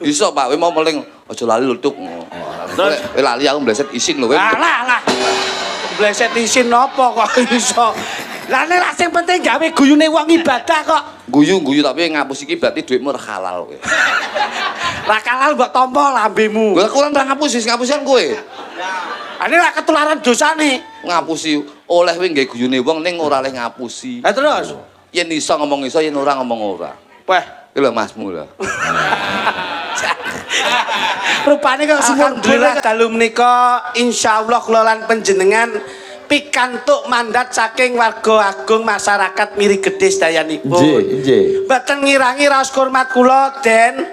Iso Pak, kowe mau meling aja lali lutuk. Terus kowe lali aku mbleset isin lho kowe. Alah. Bleset isin napa kok iso. Lah nek lak sing penting gawe guyune wong ibadah kok. Guyu tapi ngapus iki berarti dhuwitmu ora halal kowe. Ra halal mbok tampa lambemu. Lah kurang ra ngapus, ngapusian kowe. Ane ra ketularan dosane. Ngapusi oleh kowe nggae guyune wong ning ora oleh ngapusi. Lah terus Yen iso ngomong iso, yen ora ngomong ora. weh Iki lho Masmu lho. rupane kok alhamdulillah dalu menika insyaallah kula lan panjenengan pikantuk mandat saking warga agung masyarakat Miri Gedhe sedayanipun. Nggih. Mboten ngirangi raos hormat kula Den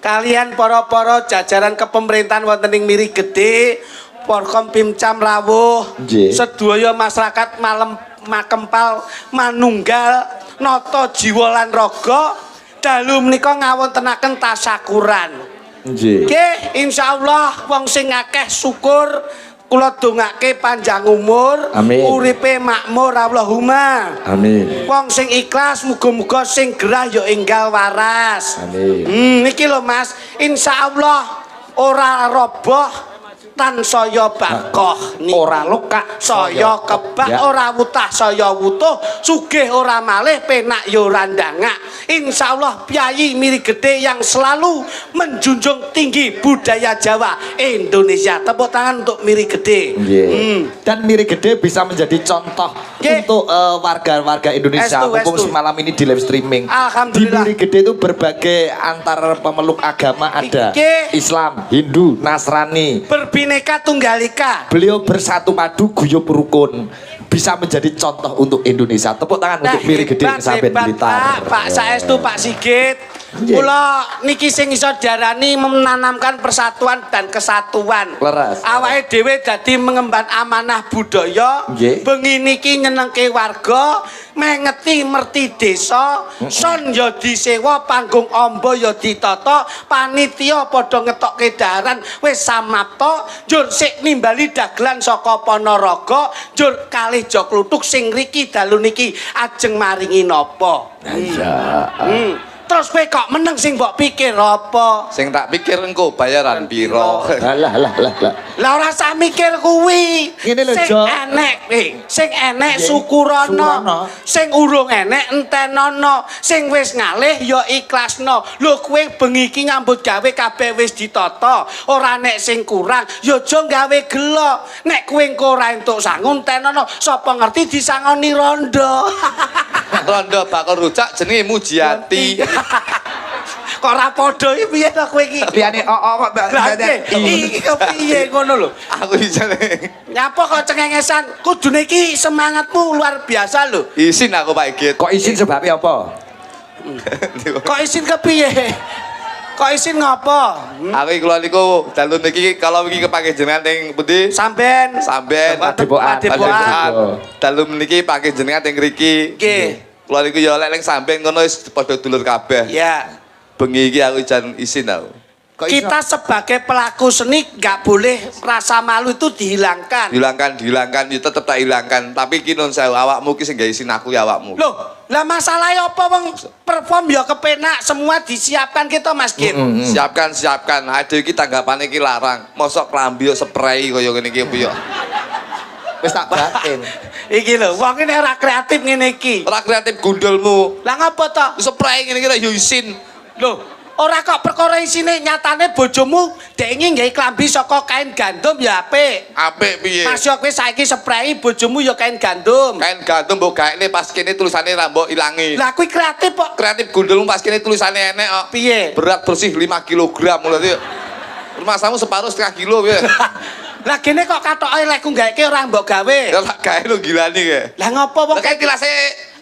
kalian para jajaran kepemerintahan wonten ing Miri Gedhe, Porkom Pimcam rawuh, sedaya masyarakat Malem Makempal manunggal nata jiwa lan raga dalu menika ngawontenaken tasyakuran. Nggih. Nggih, insyaallah wong sing akeh syukur kula dongake panjang umur, Amin. uripe makmur Allahumma. Amin. Wong sing ikhlas muga-muga sing gerah ya enggal waras. Amin. Niki lho Mas, insyaallah ora roboh tansaya bakoh Ora lokak saya kebak ya. ora wutah saya wutuh sugih ora malih penak ya ora ndangak. Insyaallah Piyayi Miri Gedhe yang selalu menjunjung tinggi budaya Jawa Indonesia. Tepuk tangan untuk Miri Gedhe. Dan Miri Gedhe bisa menjadi contoh untuk warga-warga Indonesia. Mumpung malam ini di live streaming. Alhamdulillah. Di Miri Gedhe itu berbagai antar pemeluk agama ada. Islam, Hindu, Nasrani. Berbineka Tunggal Ika. Beliau bersatu padu guyub rukun. Bisa menjadi contoh untuk Indonesia. Tepuk tangan untuk Miri Gedhe sampai Blitar. Pak Saestu, Pak Sigit. Kula niki sing iso diarani menanamkan persatuan dan kesatuan. Leres. Awake dhewe dadi mengemban amanah budaya. Bengi niki nyenengke warga, mengeti merti desa, son ya disewa, panggung amba ya ditata, panitia padha ngetokke daharan wis samapta, njur sik nimbali dagelan saka Panaraga, njur kalih Jokluthuk sing riki dalu niki ajeng maringi napa. Terus kowe kok meneng sing mbok pikir apa? Sing tak pikir engko bayaran piro. Lah. Lah ora usah mikir kuwi. Ngene lho, Sing Jo. sing enek syukurana. Sing urung enek entenono. Sing wis ngalih ya ikhlasno. Lho kowe bengi iki nyambut gawe kabeh wis ditata. Ora nek sing kurang ya aja gawe gelo. Nek kowe engko ora entuk sangu entenono, sapa ngerti disangoni rondo. Rondo bakal rujak jenenge Mujiati. Kok ora padha iki piye to kowe iki? Liyane kok Iki kepiye ngono lho. Aku isine Nyapa kok cengengesan? Kudune iki semangatmu luar biasa lho. isin aku Pak Igit. Kok izin sebabnya apa? Kok isin kepiye? Kok isin ngopo? Aku iki kula niku dalu niki kalau iki kepake jenengan ning pundi? Samben Padepokan. Dalu niki pake jenengan ning mriki. Nggih. Kula niku ya lek ning sampean ngono wis padha dulur kabeh. Ya. Bengi iki aku jan isin aku. Kita sebagai pelaku seni nggak boleh rasa malu itu dihilangkan. Dihilangkan ya tetep tak hilangkan. Tapi iki nun sewu awakmu ki sing gawe isin aku ya awakmu. Loh, lah masalahnya apa wong perform ya kepenak semua disiapkan kita Mas Git. Siapkan. Ade iki tanggapane iki larang. Mosok klambi yo spray kaya ngene iki piye. Wis tak batin. Iki lho, wong ini ora kreatif ngene iki. Ora kreatif gundulmu. Lah ngapa to? Spray ngene iki yo isin. Loh, ora kok perkara isine nyatane bojomu dengi nggawe klambi saka kain gandum ya apik. Apik piye? Mas yo kowe saiki spray bojomu ya kain gandum. Kain gandum mbok gaekne pas kene tulisane ra mbok ilangi. Lah kuwi kreatif kok. Kreatif gundulmu pas kene tulisane enek kok. Piye? Berat bersih 5 kg berarti. Masamu separuh setengah kilo piye? Lah kene kok katoke lek ku gaeke ora mbok gawe. Ya tak gawe lho gilani ke. Lah ngopo wong Lah tilase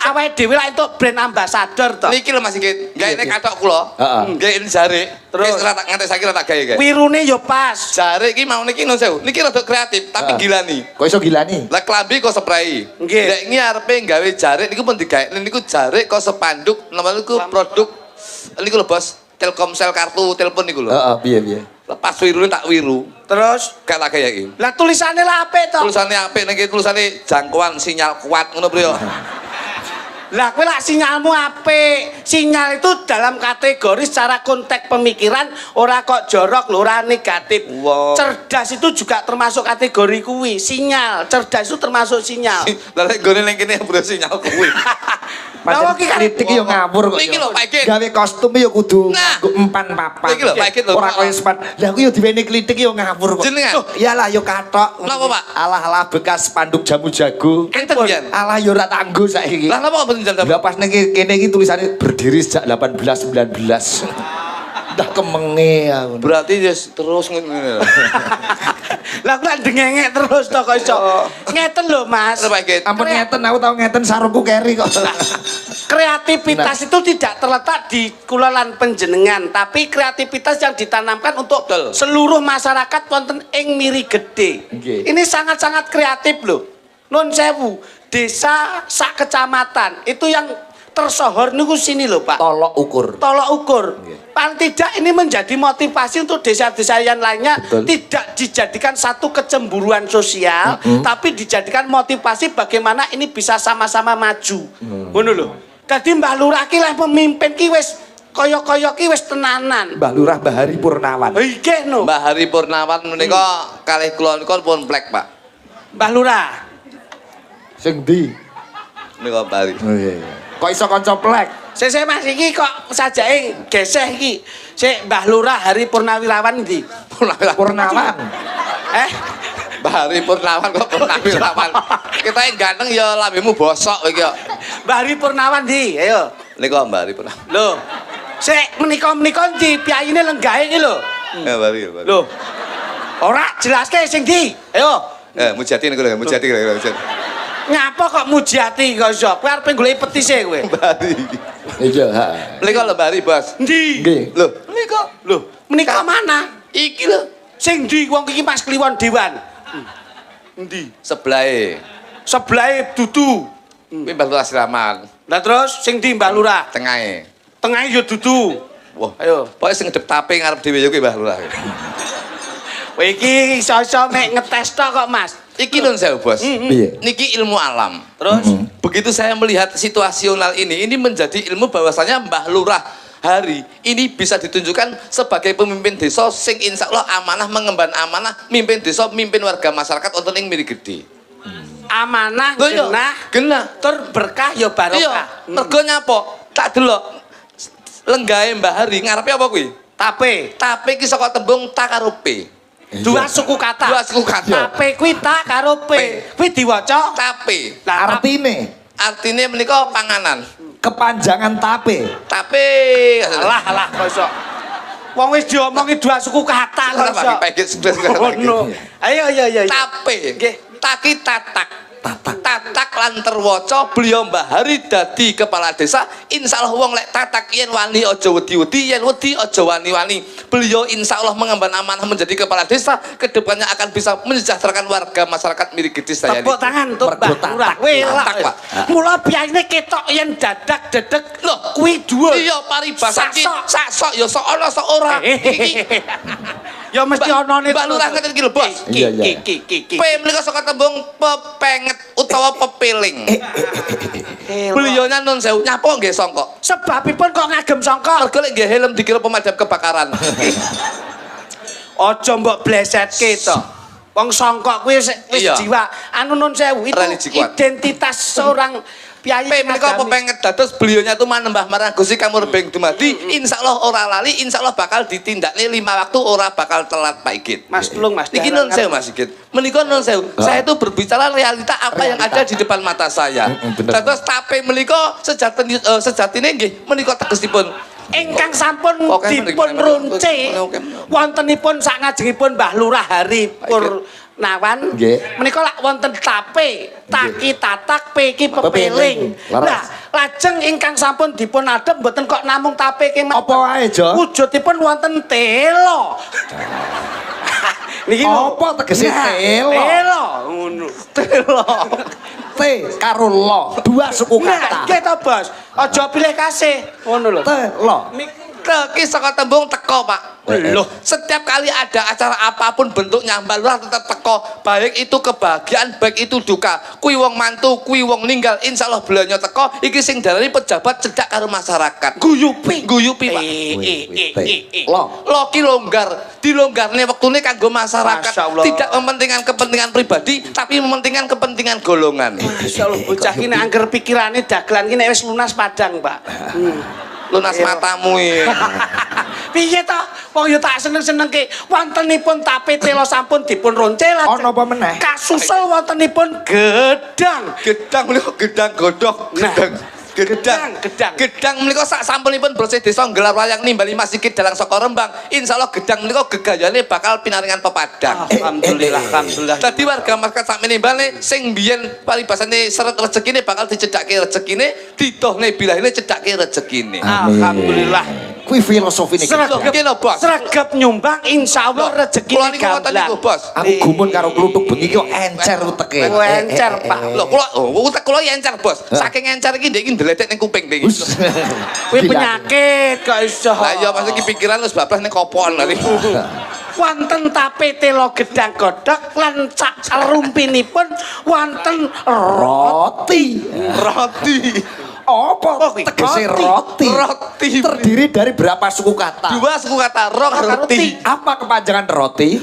awake dhewe lak entuk brand ambassador to. niki lho Mas Sigit. Gaene katok kula. Heeh. Gawe jare. Terus ora tak nganti saiki ora tak gawe ke. Wirune yo pas. Jare iki mau niki nun sewu. Niki rada kreatif tapi gilani. Kok iso gilani? Lah klambi kok spray. Nggih. Lek iki arepe gawe jare niku pun digawe niku jare kok sepanduk nama niku produk niku lho Bos. Telkomsel kartu telepon niku lho. Heeh, piye. Lepas wirune tak wiru. Terus Gak tak gawe iki. lah tulisane lah apik to. Tulisane apik niki tulisane jangkauan sinyal kuat ngono bro. Lah kowe lak sinyalmu apik. Sinyal itu dalam kategori secara konteks pemikiran ora kok jorok lho, ora negatif. Wow. Cerdas itu juga termasuk kategori kuwi. Sinyal, cerdas itu termasuk sinyal. Lah lek gone ning kene bro sinyal kuwi. Lah iki kan kritik yo ngawur kok. Iki lho Pak Igit. Gawe kostum yo kudu Nah. nggo empan papat. Iki lho Pak Igit lho. Ora koyo sepat. Lah aku yo diweni kritik yo ngawur kok. Jenengan? Iyalah yo katok. Napa, Pak? Alah-alah bekas spanduk jamu jago. Enten yen. Alah yo ora tanggo saiki. Lah napa mboten jam Lah pas ning kene iki tulisannya berdiri sejak 1819. Dah kemenge aku. Berarti yes, terus ngene. lah aku lak dengengek terus to kok iso. Ngeten lho Mas. Pak Igit. Ampun ngeten aku tau ngeten sarungku keri kok. Kreativitas itu tidak terletak di kulolan panjenengan, tapi kreativitas yang ditanamkan untuk Betul. seluruh masyarakat wonten ing Miri Gede. Nggih. Ini sangat-sangat kreatif loh. Nun sewu, desa sak kecamatan itu yang tersohor niku sini loh Pak. Tolok ukur. Tolok ukur. Nggih. Paling tidak ini menjadi motivasi untuk desa-desa yang lainnya. Betul. Tidak dijadikan satu kecemburuan sosial, tapi dijadikan motivasi bagaimana ini bisa sama-sama maju. Ngono lho. Dadi Mbah Lurah ki leh pemimpin ki wis kaya-kaya ki wis tenanan. Mbah Lurah Bahari Purnawan. Iki no. Mbah Hari Purnawan menika kalih kula niku pun plek, Pak. Mbah Lurah. Sing ndi? Menika Mbah Hari. Oh iya. Kok iso kanca plek? Sik Mas iki kok sajake geseh iki. Sik Mbah Lurah Hari Purnawirawan ndi? Purnawan. Mbah Hari Purnawan kok Purnawirawan. Kita yang ganteng ya lambemu bosok iki kok. Mbah Hari Purnawan ndi? Ayo. Nika Mbah Hari Purnawan. Lho. Sik menika-menika ndi piyayine lenggahe iki lho. Mbah Hari. Lho. Ora jelaske sing ndi? Ayo. Mujati niku lho, Mujati lho. Ngapa kok Mujiati kok iso? Kowe arep golek petise kowe. Mbah Hari. Iya, ha. Menika lho Mbah Hari, Bos. Ndi? Nggih. Lho, menika. Lho, menika mana? Iki lho. Sing ndi wong iki Mas Kliwon Dewan? Ndi? Sebelahe. Sebelahe dudu. Kuwi Mbah Lurah Siraman. Lah terus sing ndi Mbah Lurah? Tengahe. Tengah ya dudu. Wah, Ayo. pokoke sing ngedep tape ngarep dhewe ya kuwi Mbah Lurah. Kowe iki iso-iso mek ngetes tok kok Mas. Iki nun sewu, Bos. Piye? Niki ilmu alam. Terus Begitu saya melihat situasional ini menjadi ilmu bahwasanya Mbah Lurah Hari ini bisa ditunjukkan sebagai pemimpin desa sing insya Allah amanah mengemban amanah mimpin desa, mimpin warga masyarakat untuk ing Miri Gede. amanah Lho, iya. genah Genah. tur berkah ya Iya, barokah. mergo nyapa? Tak delok lenggahe Mbah Hari ngarepe apa kuwi? Tape. Tape ki saka tembung takarupe. Dua suku kata. Dua suku kata. Tape kuwi tak karo P. Kuwi diwaca Tape. Lah, Artine Artinya menika panganan. kepanjangan tape. Tape. alah kok iso. Wong wis diomongi dua suku kata kok iso. Pegit sudah Oh, no. Ayo. Tape. Nggih. Taki tatak. Tatak lan terwaca beliau Mbah Hari dadi kepala desa. Insyaallah wong lek tatak yen wani aja wedi-wedi, yen wedi aja wani-wani. Beliau insyaallah mengemban amanah menjadi kepala desa, kedepannya akan bisa mensejahterakan warga masyarakat Miri Gede saya. Tepuk tangan untuk Mergo Mbah Lurah. tatak. Welak. Tatak, Pak. Mula biasane ketok yen dadak dedeg Loh, kuwi dhuwur. iya paribasa ki Sak-sok. sak-sok ya sok ana sok ora. Iki Ya mesti onone Mbak Lurah ngeten iki lho, Bos. Iya, iya. Ki. P menika saka tembung pepenget utawa pepiling. Beliaunya nun sewu nyapa nggih songkok. Sebabipun kok ngagem sangka. Mergo lek nggih helm dikira pemadam kebakaran. Aja mbok blesetke to. Wong sangka kuwi wis Iya. jiwa. Anu nun sewu itu Religi kuat. identitas seorang piyayi P menika pepenget dados beliaunya tuh manembah marang Gusti Kamur Beng dumadi insyaallah ora lali, insyaallah bakal ditindakne 5 waktu ora bakal telat Pak Igit. Mas tulung Mas. Niki nun sewu Mas Igit. Menika nun sewu. Saya itu berbicara realita apa yang ada di depan mata saya. bener. Dados tape menika sejatine nggih menika tegesipun Ingkang sampun Oke, dipun runci oke. wontenipun sak ngajengipun Mbah Lurah Hari Purnawan Nggih. menika lak wonten tape taki tatak pe iki pepeling. Laras. Lah lajeng ingkang sampun dipun adep mboten kok namung tape ki Apa wae, Jo? wujudipun wonten telo. Niki lho. Apa tegese telo? Telo ngono. Telo. T karo lo, dua suku Nah, kata. nggih to, Bos. Aja pilih kasih. Ngono lho. Telo. Teki saka tembung teko, Pak. Loh, Setiap kali ada acara apapun bentuknya, Mbak Lurah tetap teko. Baik itu kebahagiaan, baik itu duka. Kuwi wong mantu, kuwi wong ninggal, insyaallah beliau teko. Iki sing darani pejabat cedak karo masyarakat. Guyupi, Pak. Lo ki longgar, dilonggarne wektune kanggo masyarakat. Tidak mementingkan kepentingan pribadi, tapi mementingkan kepentingan golongan. Masyaallah bocah ki nek angger pikirane dagelan ki nek wis lunas padang, Pak. Lunas matamu iki. Piye to? Wong ya tak seneng-senengke wontenipun tape telo sampun dipun roncel. Ono apa meneh? Kasusul wontenipun gedang. Gedang menika gedang godhog, gedang. Gedang menika sak sampunipun bersih desa nggelar wayang nimbali Mas Sigit dalang saka Rembang. Insyaallah gedang menika gegayane bakal pinaringan pepadang. Alhamdulillah. Dadi warga masyarakat sak menimbane sing biyen paribasane seret rezekine bakal dicedhakke rezekine, didohne bilahine cedhakke rezekine. Alhamdulillah. Kuwi filosofine. Sregep nyumbang insyaallah rezekine gamblang. Bos. Aku gumun karo kluthuk bengi kok encer uteke. Encer, Pak. Lho, utek kula encer, Bos. Saking encer iki ndek iki ndledek ning kuping ndek. Kuwi penyakit kok iso. Lah iya Mas iki pikiran wis bablas ning kopon lho. Wonten tape telo gedang godhog lan sak rumpinipun wonten roti. Apa tegese roti? Roti terdiri dari berapa suku kata? 2 suku kata roti. Apa kepanjangan roti?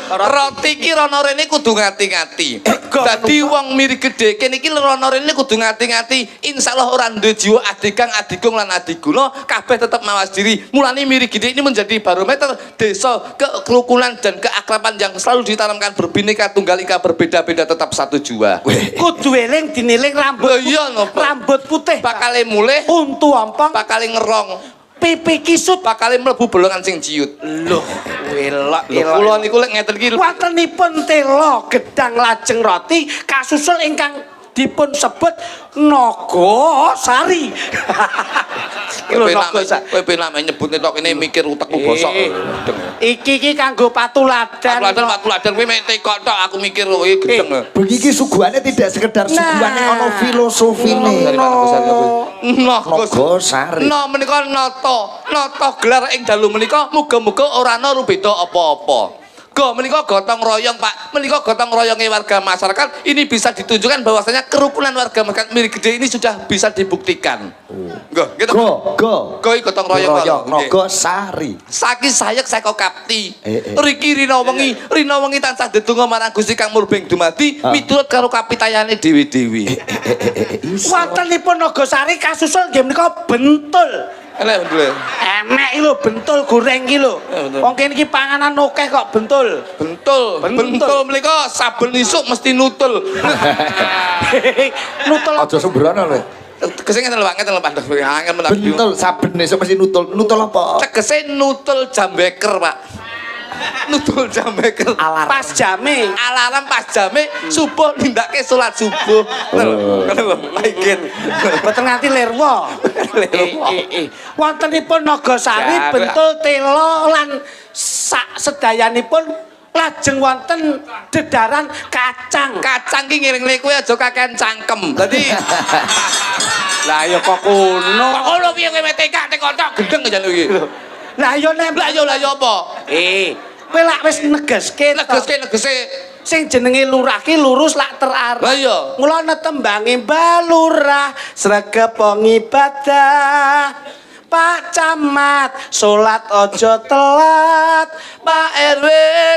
Roti ki rono rene kudu ngati-ngati. Dadi wong miri gedhe kene iki rono rene kudu ngati-ngati. Insyaallah ora duwe jiwa adikang, adigung lan adiguna, kabeh tetep mawas diri. Mulane miri gedhe ini menjadi barometer desa kerukunan dan keakraban yang selalu ditanamkan berbineka tunggal ika, berbeda-beda tetap satu jua. Kudu eling diniling rambut. Iya napa? Rambut putih Bakale mulih, untu ompong, bakale ngerong, pipi kisut, bakale mlebu bolongan sing ciut. Loh, elok. Kula niku lek ngeten iki Wontenipun telo gedang lajeng roti kasusul ingkang dipun sebut Nogosari. Kowe penak nyebutne tok kene mikir utekku bosok. Iki kanggo patuladan. Patuladan kowe mek tekok tok aku mikir kowe gedeng. Bengi iki suguhane tidak sekedar suguhane ono filosofine. Nogosari. No menika nata gelar ing dalu menika muga-muga ora ana rubeda apa-apa. Menika gotong royong Pak, menika gotong royongnya warga masyarakat ini bisa ditunjukkan bahwasanya kerukunan warga masyarakat Miri Gedhe ini sudah bisa dibuktikan. Gitu. Gotong royong Nogosari. Saki sayek saka kapti. Riki rina wengi tansah ndedonga marang Gusti Kang Murbeng dumadi miturut karo kapitayane dewi-dewi. Wontenipun Nogosari kasusul nggih menika bentul. Enak betul. Emek iki lho bentul goreng iki lho. Wong kene iki panganan akeh kok bentul. Bentul menika saben isuk mesti nutul. Nutul Aja sembrono lho. Tegese ngeten lho Pak, angel menawa. Bentul saben esuk mesti nutul. Nutul apa? Tegese nutul jambeker, Pak. Nutul jambeker pas jame, alarm pas jame subuh nindake salat subuh. Ngono lho, boten nganti lerwa. Wontenipun Nogosari bentul telo lan sak sedayanipun lajeng wonten dedaran kacang. Kacang ki ngiring-ngiring kowe aja kakean cangkem. Dadi lah ya kok kono. Kok ngono piye kowe tekak-tekok tok gendeng jan iki. Lah ya nembak lah ya apa? Kowe lak wis negeske sing jenenge lurah ki lurus lak terarah. Lah iya. Mula netembange Mbah Lurah sregep ibadah. Pak Camat salat aja telat, Pak RW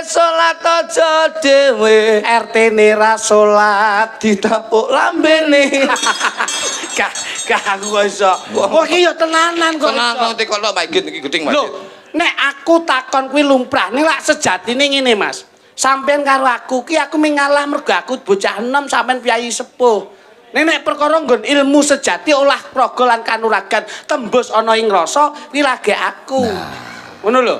salat aja dhewe, RT nera salat ditapuk lambene. Gak aku iso. Wah iki ya tenanan kok. Tenan tekok tok Pak iki gedeng Mas. Lho, nek aku takon kuwi lumrah ning lak sejatine ngene Mas. Sampeyan karo aku ki aku mengalah mergo aku bocah enom sampean piyai sepuh. Nek perkara nggon ilmu sejati olah raga lan kanuragan tembus ana ing rasa kuwi lagi aku. Ngono lho.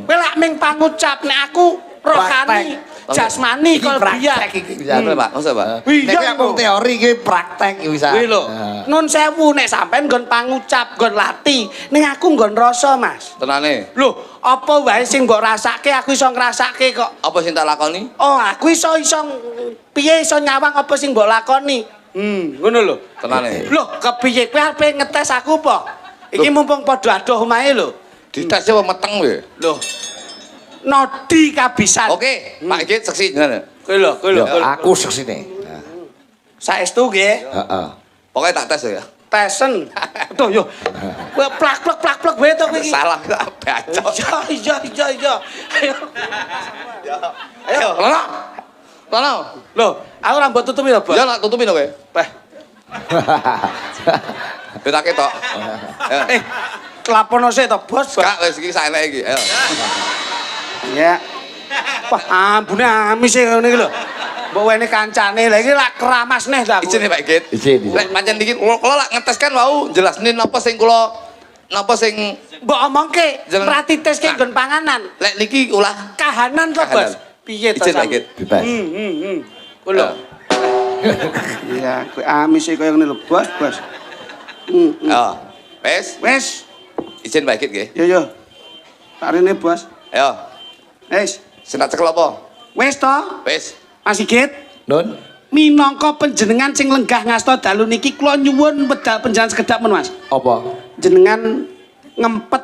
Kowe lak ming pangucap nek aku rohani jasmani kalbiah. Ya Pak, masa Pak. Nek aku teori iki praktek bisa. Kuwi lho. Nun sewu nek sampean nggon pangucap, nggon lati, ning aku nggon rasa, Mas. Tenane. Lho, apa wae sing mbok rasake aku iso ngrasake kok. Apa sing tak lakoni? Oh, aku iso piye iso nyawang apa sing mbok lakoni. Ngono lho. Tenane. Lho, kepiye kowe arep ngetes aku apa? Iki mumpung padha adoh omahe lho. Dites apa meteng kowe? Loh. Nodi kabisan. Oke, Pak Git seksi jenengan. Kowe lho. Aku seksine. Saestu nggih. Heeh. Pokoknya tak tes ya. Tesen. Aduh yo. Kowe plak wae to kowe iki. Salah tak bacot. Iya. Ayo. Ayo, lono. Lono. Loh, aku ora mbok tutupi lho, Bos. Ya nak tutupin kowe. Peh. Beta ketok. Kelapono sik to, Bos. Kak wis iki saeneke iki. Ayo. Ya. Wah, ambune amis e ngene iki lho. Mbok wene kancane. Lah iki lak keramas neh ta. Izin Pak Git. Izin. Lek pancen iki kula lak ngeteskan wau jelasne napa sing kula napa sing mbok omongke Jangan- pratiteske nggon panganan. lek niki ulah Kahanan to, Bos. Piye to? izin Pak Git. Bebas. Kulo. Iya, kowe amis e koyo ngene lho, Bos. Ya. Wes, Wes. izin Pak Git nggih. Yo. Tarine, Bos. Ayo. Wes. Sing tak cekel apa? Wes to, Wes. Mas Sigit. Nun. Minangka panjenengan sing lenggah ngasta dalu niki kula nyuwun wedal panjenengan sekedap men, Mas. Apa? Jenengan ngempet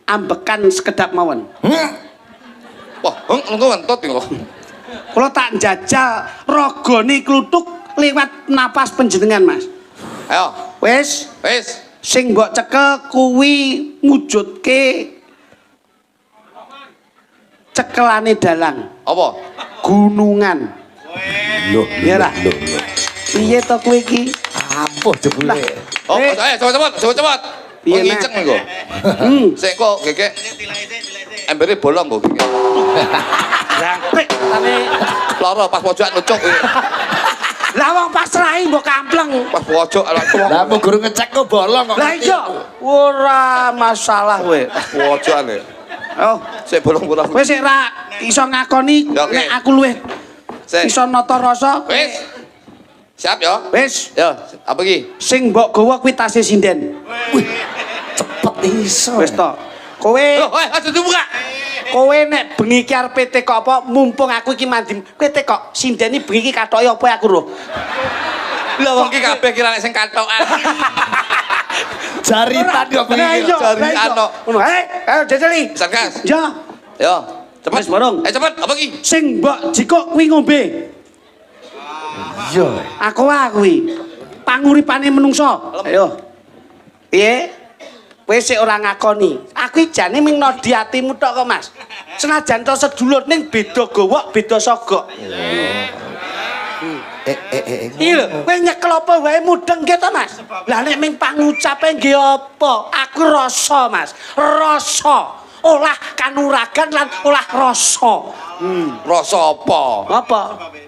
ambekan sekedap mawon. Wah, engko ngentut iki kok. Kula tak njajal ragane kluthuk liwat napas panjenengan, Mas. Ayo. Wis, Wes. sing mbok cekel kuwi mujudke cekelane dalang, Apa? gunungan. Loh, Iya lah. Piye to kowe iki? Apa jebule? Oh, Eh. ayo cepet. Piye, Oh, Nek? ngiceng engko. Sik kok gegek. Embere bolong kok gegek. Jangkrik tane. Loro pas pojokan nucuk. Lah wong pasrahi mbok kampleng. Pas pojok ala Lah mau guru ngecek kok bolong kok. Lah iya, ora masalah kowe. pojokan e. Oh, Sik bolong-bolong. kowe sik ra iso ngakoni Ya, oke. nek aku luwih Sik. iso nata rasa. Wes. Siap ya? Wis, Ya, apa iki? sing mbok gawa kuwi tase sinden. Cepet iso. Wis to. Kowe Aja dibuka. kowe nek bengi iki arep tekok apa mumpung aku iki mandi. Kowe tekok sindeni bengi iki katoke apa aku roh. Lha wong iki kabeh kira nek sing katokan. Jaritan kok begini. Jarian kok. Ngono. Ayo jajali. Satgas. Ya, Ya, cepet. Wes, Borong. Cepet, apa iki? sing mbok jikok kuwi ngombe. Iya. Aku kuwi panguripane menungso. Ayo. Piye? Kowe sik ora ngakoni. Aku jane ming nodi atimu tok kok, Mas. Senajan to sedulur ning beda gowok, beda sogok. Iya lho, kowe nyekel apa wae mudeng ki to, Mas. Lah nek ming pangucape nggih apa? Aku rasa, Mas. Rasa. Olah kanuragan lan olah rasa. Rasa apa? Apa?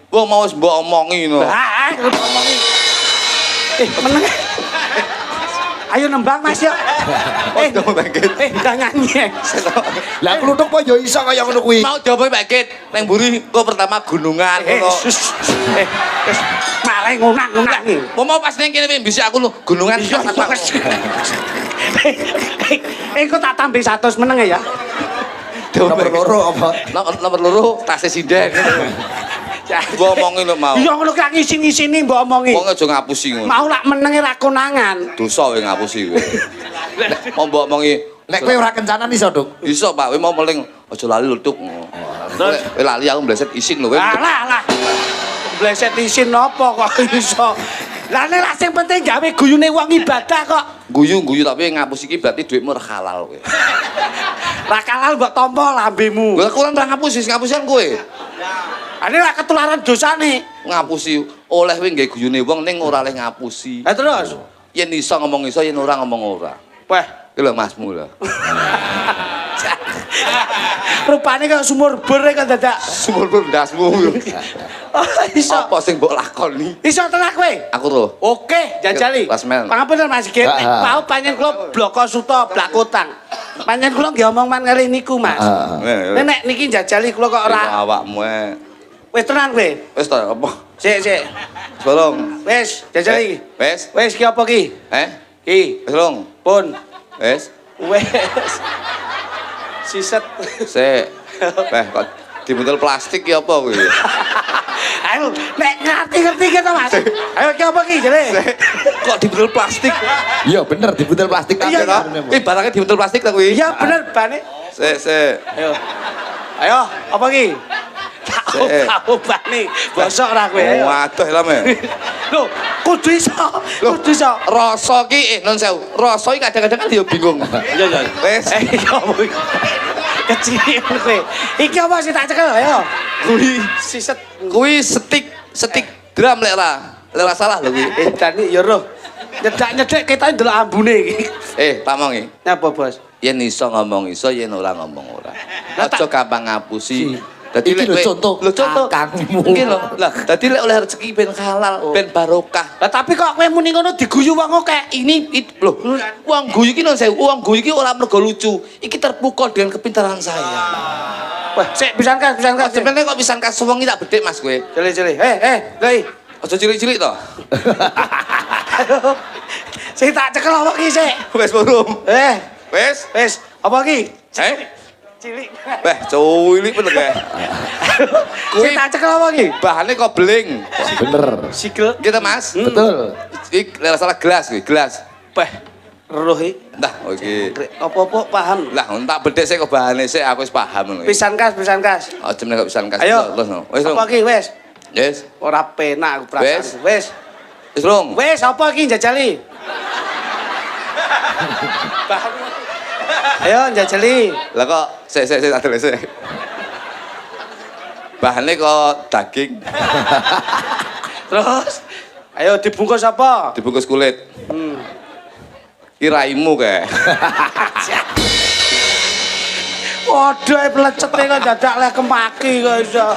Wong mau wis mbok omongi ngono. Ngomongi. Meneng. Ayo nembang Mas ya. Enggak nyanyi. Lah kluthuk kok ya iso kaya ngono kuwi. Mau coba Pak Git, nang mburi kok pertama gunungan ngono. Sus. Wis mare ngunang-ngunang. Mau pas ning kene mbisi aku lho gunungan. Engko tak tambah 100 meneng ya. Nomor loro apa? Nomor loro tasih sinden. Mbok omongi lho mau. Iya ngono ki ngisi-ngisini mbok omongi. Wong aja ngapusi ngono. Mau lak menenge ra konangan. Dosa kowe ngapusi kowe. Mau mbok omongi Nek kowe ora kencanan iso, Duk. iso Pak, kowe mau meling aja lali lutuk. Terus kowe lali aku mbleset isin lho kowe. Alah. Bleset isin napa kok iso. Lah nek sing penting gawe guyune wong ibadah kok. Guyu tapi ngapusi iki berarti dhuwitmu ora halal kowe. Ra kalal mbok tampa lambemu. Lah kurang ra ngapusi, ngapusian kowe. Ane ra ketularan dosane. Ngapusi oleh kowe nggae guyune wong ning ora oleh ngapusi. Lah terus. Yen iso ngomong iso, yen ora ngomong ora. Wah, Iki lho Masmu lho. rupane kaya sumur bor kok dadak. Sumur ndasmu. Oh, iso. Apa sing mbok lakoni? Iso tenan kowe? Aku lho. Oke, jajali. Lasmen. Pangapunten Mas Git. Mau panjen kula bloko suta blakutang. Panjen kula nggih omong kali niku, Mas. Nek niki jajali kula kok ora. Awakmu e. Wis tenan kowe. Wis ta apa? Sik. Tolong. Wis, jajali. Wis. Wis ki apa ki? Ki. Wis long. Pun. Wis. Wis. Siset. Sik. Kok dimuntel plastik ya apa kuwi? Ayo, nek ngerti kita Mas. Ayo iki apa iki jare? Kok di botol plastik? Iya bener di botol plastik Iya, kan. Kuwi barangnya di botol plastik ta kuwi? Iya bener bane. Sik. Ayo. Ayo, apa iki? Tahu bane. Bosok ora kowe. Ayo. Waduh lame. Lho, kudu iso. Kudu iso. Rasa ki non sewu. Rasa iki kadang-kadang kan dia bingung. Iya, iya. Wes. Iki apa iki? Kecil kowe. Iki apa sih tak cekel ayo. Kuwi Siset. kuwi stik drum lek ra. Lek ra salah lho kuwi. Dani ya roh. Nyedak-nyedek kita ndelok ambune iki. Pamong iki. Napa, Bos? Yen iso ngomong iso, yen ora ngomong ora. Lah, Aja gampang ngapusi. Dadi Iki lho contoh. Lho contoh. Kakangmu. Iki lho. Lah, dadi lek oleh rezeki ben halal, ben barokah. Lah tapi kok kowe muni ngono diguyu wong akeh. Lho, uang guyu iki non sewu, uang guyu iki ora mergo lucu. Iki terpukul dengan kepintaran saya. Wah, sik pisan kas. Sebenarnya kok pisan kas wong iki tak bedhek Mas kowe. Cili-cili. Lei. Aja cilik-cilik to. Sing tak cekel apa iki sik? Wes burung. Wes. Apa iki? Cilik. Weh, cuwilik bener kae. Sing tak cekel apa iki? Bahane kok beling. Bener. Sikil. Gitu Mas. Betul. Iki lek salah gelas kuwi, gelas. Beh. Roh iki. Nah, oke. Apa-apa paham. Lah, tak bedhek sik kok bahane sik aku wis paham ngono. Pisan kas. Aja meneh kok pisan kas. Ayo. Wes, Apa iki wes? Yes. Ora penak aku perasaan. Wes. Wis, Rung. Wes apa iki njajali? Ayo njajali. Lah kok sik tak delok sik. Bahane kok daging, Terus ayo dibungkus apa? dibungkus kulit. Kiraimu kae. Waduh, pelecete kok dadak lek kemaki kok iso.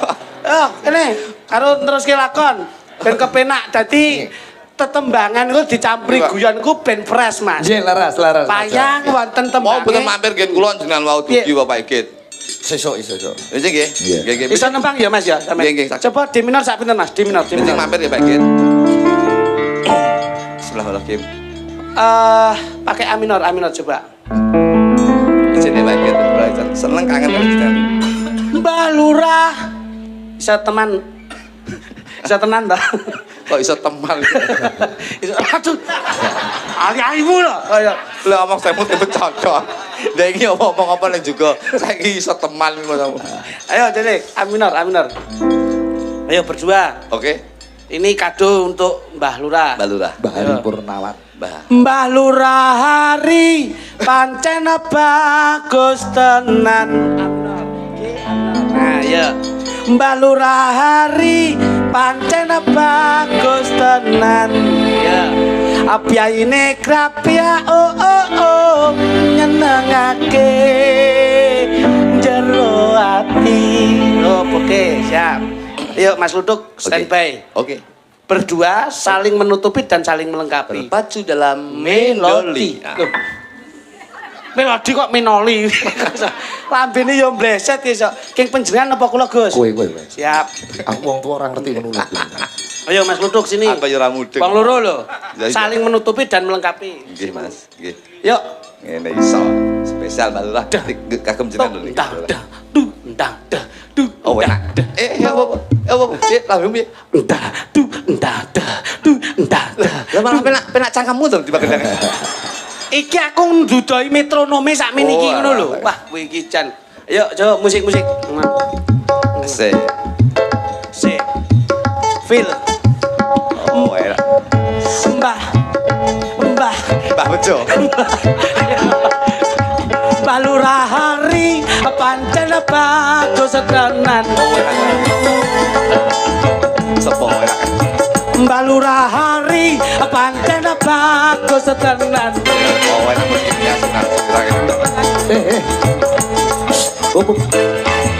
Kene karo teruske lakon. Ben kepenak dadi tetembangan ku dicampuri guyonku ben fresh, Mas. Nggih, laras. Payang wonten Mau bener tembange. mampir gen kula jenengan wau dugi Bapak Ikit. Sesuk iso. Wis nggih. Nggih. Bisa nembang ya, Mas ya? Sampe. Nggih, nggih. Coba di minor sak pinten, Mas? Di minor. Penting mampir ya Pak Ikit. Bismillahirrahmanirrahim. Pakai A minor coba. Izin ya Pak Ikit. Seneng kangen kali jenengan. Mbah Lurah. Bisa teman. Bisa tenan ta? Kok iso teman. Iso aduh. Ali-alimu lho. Kaya Lah omong saya mesti bercocok. Lah iki omong apa nek juga saiki iso teman ngono. ayo Dede, A minor. Ayo berdua. Oke. Ini kado untuk Mbah Lurah. Mbak Lurah. Bahari Purnawan. Mbah Lurah hari pancen bagus tenan. Nah, ya. Mbah Lurah hari pancen bagus tenan. Ya. Apiyaine krapya oh nyenengake jero ati. Oh, oke, siap. Yuk Mas Luduk standby. Oke. Berdua saling menutupi dan saling melengkapi. Berpacu dalam Melodi. melodi. Melodi kok menoli. Lambene yo mbleset iso. King panjenengan apa kula, Gus? Kowe. Siap. Aku wong tua orang ngerti ngono lho. Ayo Mas Luduk sini. Apa yo ora mudeng. Bang loro lho. Ya, iya. Saling menutupi dan melengkapi. Nggih, Mas. Nggih. Yuk. Ngene iso. Spesial Mbak Lurah. Kagem jenengan lho. Dah. Oh, enak. Apa? Langsung piye? Lah malah penak cangkemmu to tiba gendang. Iki aku ndudoi metronome sakmene iki ngono lho. Wah, kowe iki jan. Ayo, coba musik. Asik. Sik. Feel. Oh, enak. Mbah Mbah Bejo. Mbah Lurah hari pancen bagus tenan. Sepo enak. Mbah Lurah hari pancen bagus tenan. Oh, enak musiknya senang. Opo?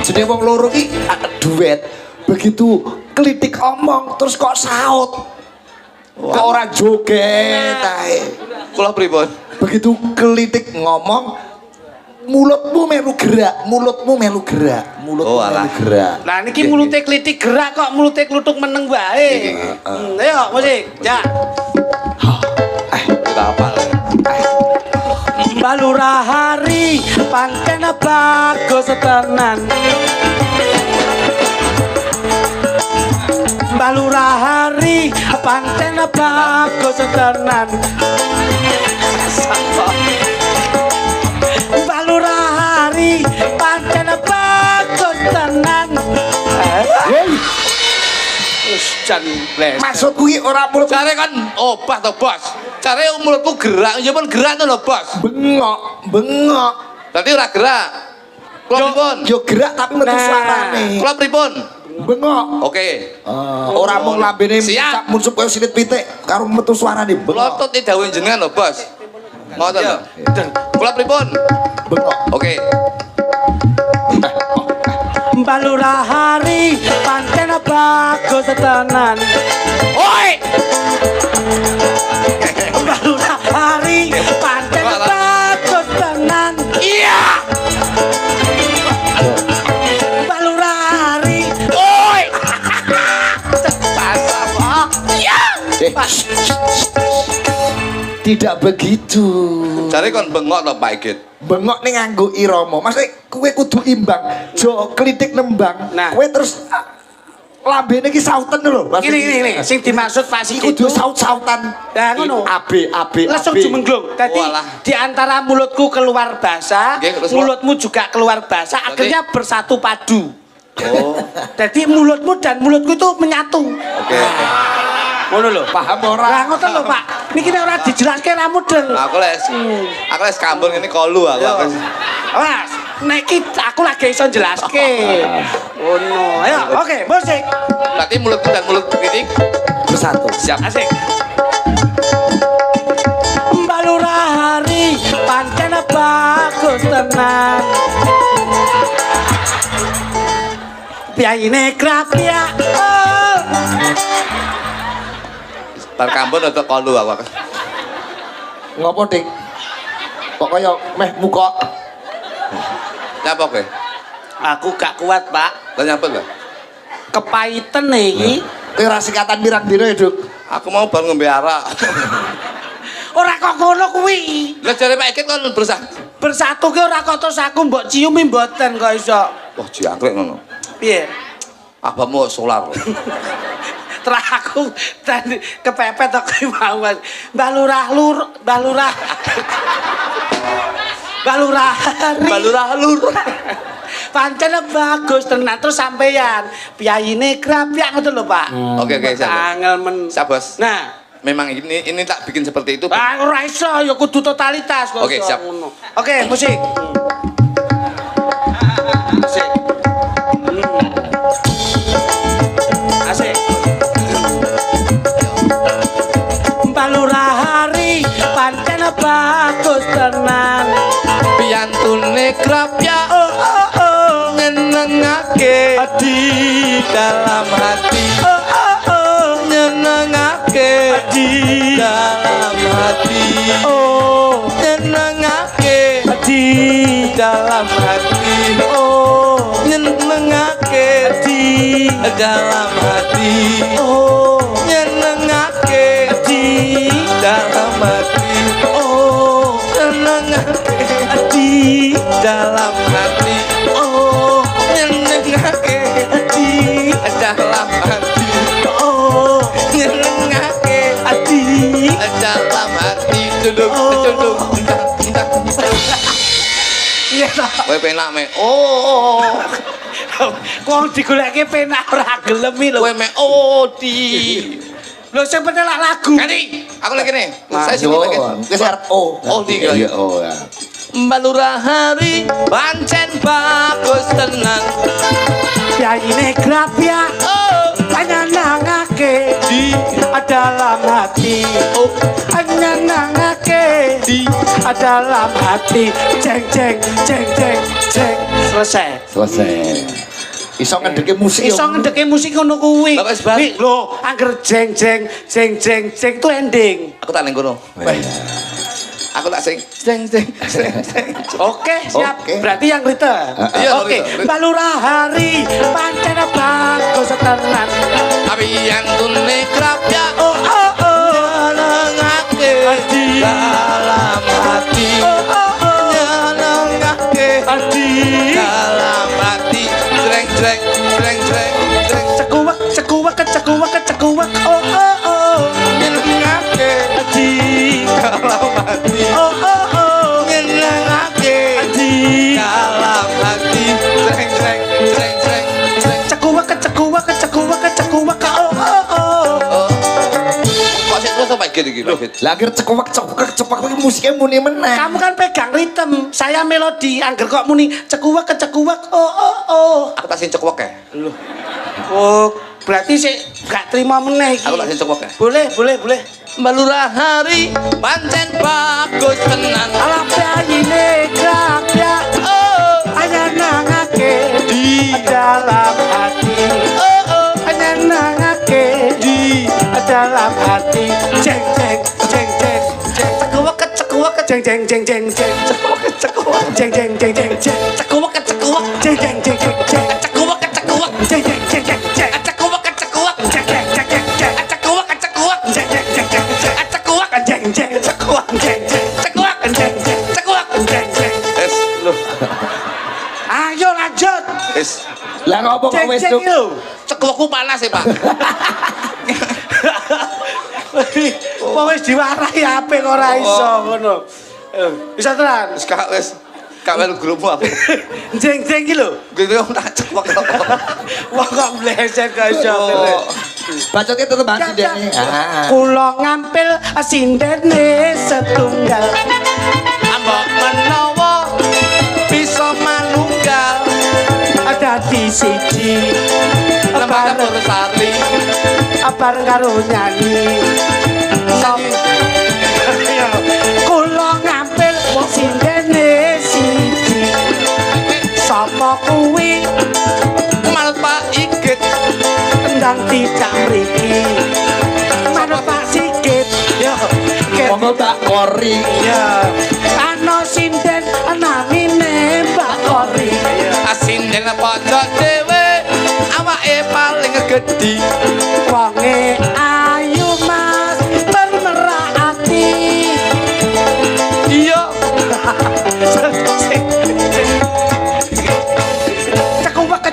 Jenenge wong loro ki duet. Begitu klitik omong terus kok saut. Kok ora joget ae. Kula pripun? Begitu klitik ngomong mulutmu melu gerak. Oh, alah. Lah niki mulute klitik gerak kok mulute kluthuk meneng wae. Ayo musik. Ya. Kita hafal. Mbah Lurah hari pancen bagus tenan. Mbak Lurah hari pancen bagus tenan. Mbak Lurah hari pancen bagus tenan. Jan bles. Maksud kuwi ora mulut Cari kan obat to, Bos. Cari mulutku gerak, ya pun gerak to lho, Bos. bengok. Berarti ora gerak. Kula pripun? Yo gerak tapi metu suarane. Kula pripun? Bengok. Oke. Ora mung lambene Siap. muncul koyo silit pitik karo metu suarane Kula bengok. tut dawuh jenengan lho, Bos. Ngoten lho. Kula pripun? Bengok. Oke. Mbak Lurah hari pancen bagus tenan. Oi! Mbak Lurah hari pancen bagus tenan. Iya. Mbak Lurah hari Oi! Pasar. Iya. Tidak begitu. Cari kon bengok to, Pak Igit. Bengok ning nganggo irama. Maksudnya kowe kudu imbang. Jo klitik nembang. Nah. Kowe terus lambene iki sauten lho. Ini sing dimaksud Pak Iku itu kudu saut-sautan. Nah, ngono. AB. langsung jumenglung. Tadi Walah. di antara mulutku keluar bahasa, Nggih, terus mulutmu juga keluar bahasa, akhirnya bersatu padu. Oh. Jadi mulutmu dan mulutku itu menyatu. Oke. Ngono lho. Paham ora? Lah ngoten lho, Pak. Niki nek ora dijelaske ra mudeng. Aku les kambing ini kolu aku. Mas, nek iki aku lagi iso jelaske. Ngono. Ayo, oke, musik. Berarti mulutku dan mulut kritik Bersatu. siap. Asik. Mbak Lurah hari pancen bagus tenan. Piyaine krapya. Oh. Bar kambing untuk kolu aku. Ngopo, Dik? Kok kaya meh muka Nyapa kowe? Aku gak kuat, Pak. Lah nyapa lho? Kepaiten iki. kowe ora sikatan pirang dina ya, Duk? Aku mau bar ngombe arak. Ora kok ngono kuwi. Lah jare Pak Igit kon bersah. Bersatu ki ora kok terus aku mbok ciumi mboten kok iso. Wah, jangkrik ngono. Piye? Abamu solar. Terus aku tadi kepepet kok mau. Mbak Lurah. Balurah lur. Pancen bagus tenan terus sampeyan. Piyaine krapyak ngoten lho, Pak. Oke, siap. Angel men. Siap, Bos. Nah, Memang ini tak bikin seperti itu. ora iso ya kudu totalitas kok. Oke, iso siap. ngono. Oke, musik. Asik. Asik. Mbak Lurah hari pancen bagus tenan. Piantune krapya nyenengake Di dalam hati. Nyenengake di dalam hati. Nyenengake di dalam hati. Nyenengake di dalam hati. Nyenengake di dalam hati. Nyenengake di dalam hati. Nyenengake di dalam hati. Nyenengake di dalam hati. Duduk. iya toh. Kowe penak me. Wong digoleke penak ora gelem lho. Kowe me di. Lho sing penelak lagu. Kani, aku lagi nih. Saya sini lagi. Wis arep Di kira. Iya, ya. Mbak Lurah hari pancen bagus tenan. Piyaine krapya nyenengake Di dalam hati. Nyenengake di dalam hati. Jeng. Selesai. Iso ngedeke musik. Iso ngedeke musik ngono kuwi. Lah, wis bar. Wi, lho, angger jeng itu ending. aku tak ning kono. Aku tak sing. Oke, siap. Oke. Berarti yang Rita. Iya, Oke, Rita. Mbak Lurah hari pancen bagus tenan. Tapi yang tune krapya nyenengake dalam hati. Nyenengake dalam hati. Jreng. Cekuwek cekuak oh oh oh nyenengake di dalam hati oh oh oh nyenengake di dalam hati jreng jreng jreng jreng jreng cekuak cekuak oh oh oh kok sik terus apa iki Lah akhir cekuak iki musiknya muni meneh. kamu kan pegang ritme saya melodi angger kok muni cekuak oh oh oh aku tak sing cekuak ya loh oh berarti sih gak terima meneh iki aku tak sing cekuak ya boleh Balurah hari pancen bagus tenan alah bayine gagak oh hanya nangake di dalam hati oh hanya nangake di dalam hati jeng jeng jeng jeng jeng cekuak jeng jeng jeng jeng jeng cekuak jeng jeng jeng jeng jeng cekuak jeng jeng jeng jeng jeng cekuak jeng jeng jeng jeng jeng cekuak jeng jeng jeng jeng jeng cekuak jeng jeng jeng jeng jeng cekuak jeng jeng cekuak jeng jeng cekuak jeng jeng cekuak jeng jeng es lu ayo lanjut es Lah ngomong jeng wis jeng Duk. yo cekuakku panas ya Pak wong wis diwarahi ape kok ora iso ngono bisa tenan wis gak melu grupmu aku jeng jeng iki lho gitu tak cekuak wong kok mleset kok iso Bacotnya tetep mati deh. kula ngampil sindene setunggal ambok menawa bisa manunggal ada di siji lembaga Pursari bareng karo nyanyi kula ngampil sindene siji sapa kuwi manut Pak Igit tendang tidak mriki manut Pak Sigit yo Monggo tak kori. ya ana sinden namine Mbak Kori asin dengan pojok dhewe awake paling gedhi wonge ayu mas bermerah ati iya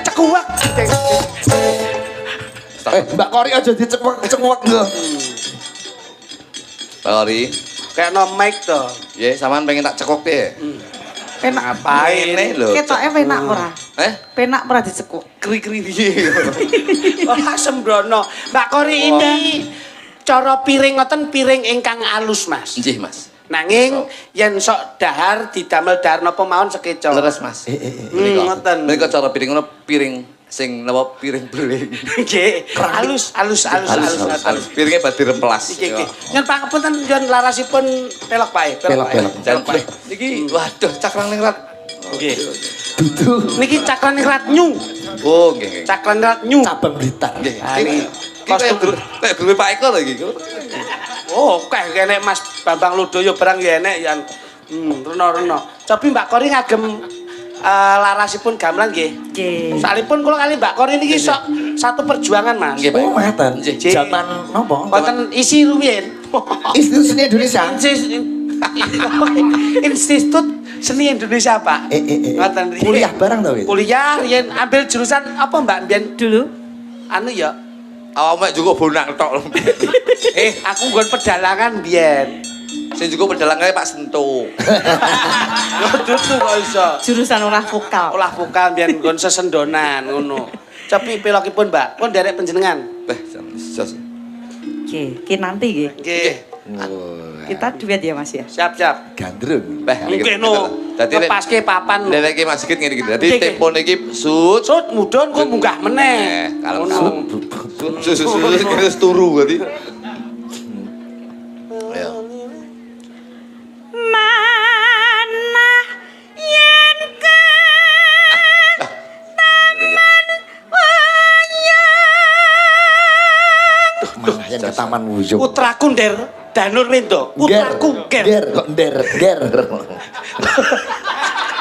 cekuak Mbak Kori aja dicekuak lho. Kori kayak no mic to ya sampean pengen tak cekok deh Penak. ngapain nih lho Ketoke penak ora? Penak ora dicekuk. kri-kri wah sembrono Mbak Kori ini cara piring ngoten piring ingkang alus mas nggih Mas nanging yen sok dahar didamel dahar napa mawon sekeca leres Mas ngoten mereka cara piring ngono piring sing napa piring beling nggih alus piringnya badhe remplas iki nyen pangapunten njen larasipun pelok pae Pelok. jan iki waduh cakrang ning rat nggih Dudu. niki cakran rat nyu oh nggih cakran rat nyu Cabang Blitar. nggih Ini kostum kayak grup Pak Eko lho iki oh kayak kene Mas Bambang Ludoyo barang ya enek yan reno cobi Mbak Kori ngagem larasipun gamelan nggih Nggih. salipun kula kali Mbak Kori niki sok satu perjuangan Mas nggih Pak Oh, ngeten. Nggih. Zaman nopo? wonten isi rumiyin Institut Seni Indonesia. Institut Seni Indonesia Pak ngoten riyen. Kuliah bareng to, Wit? kuliah yen ambil jurusan apa Mbak Mbiyen Dulu anu ya awakmu juga bonang tok aku nggon pedalangan mbiyen sing juga pedalangane Pak Sento lho dudu kok iso jurusan olah vokal. olah vokal mbiyen nggon sesendonan ngono cobi pelokipun Mbak kon derek panjenengan jos Oke, nanti nggih. nggih Kita duet ya Mas ya. siap Gandrung. mungkin no lepaske papan Nek iki Mas Sigit ngene iki. Dadi Nggih, tempo niki sut sut mudhun kok munggah meneh kalem-kalem. Sut terus turu berarti. Ya. Mana yen ke Yang ke Taman Wuyung. putraku nder Danur Wendo putraku Ger. Kok ger.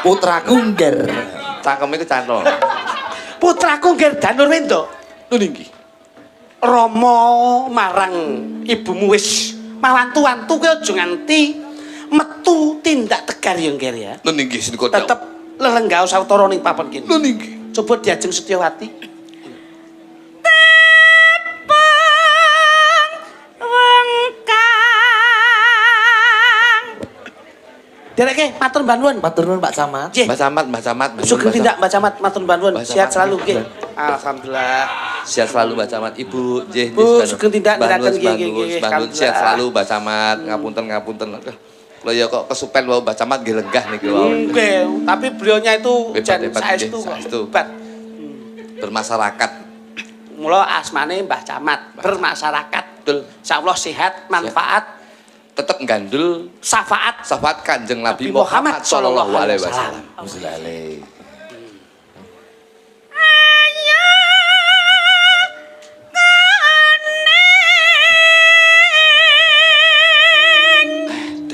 Putraku ger. Cangkem iku cantol. putraku nger Danur Wendo Lho niki. Rama marang ibumu wis mawantu-wantu kowe aja nganti metu tindak tegar ya Nger ya. Lho niki sing kok. Tetep lelenggah sawetara ning papan kene. Lho niki. Coba diajeng Setyawati. Dereke matur mbah nuwun. Matur nuwun Pak Camat. Nggih. Mbah Camat, Mbah Camat. Sugeng tindak Mbah Camat matur mbah nuwun. Mbah Sehat Camat. selalu nggih. Alhamdulillah. Sehat selalu Mbah Camat. Ibu nggih Bu, sugeng tindak niraken nggih nggih. Sehat selalu Mbah Camat. Ngapunten. Lho ya kok kesupen wae Mbah Camat nggih lenggah niki wae. Nggih, tapi beliaunya itu jan Hebat, saestu nggih, saestu. kok. Hebat. Bermasyarakat. Mula asmane Mbah Camat, bermasyarakat. Betul. Insyaallah sehat, manfaat, Tetep gandul syafaat syafaat Kanjeng Nabi Nabi Muhammad Muhammad sallallahu alaihi wasallam. wasallam.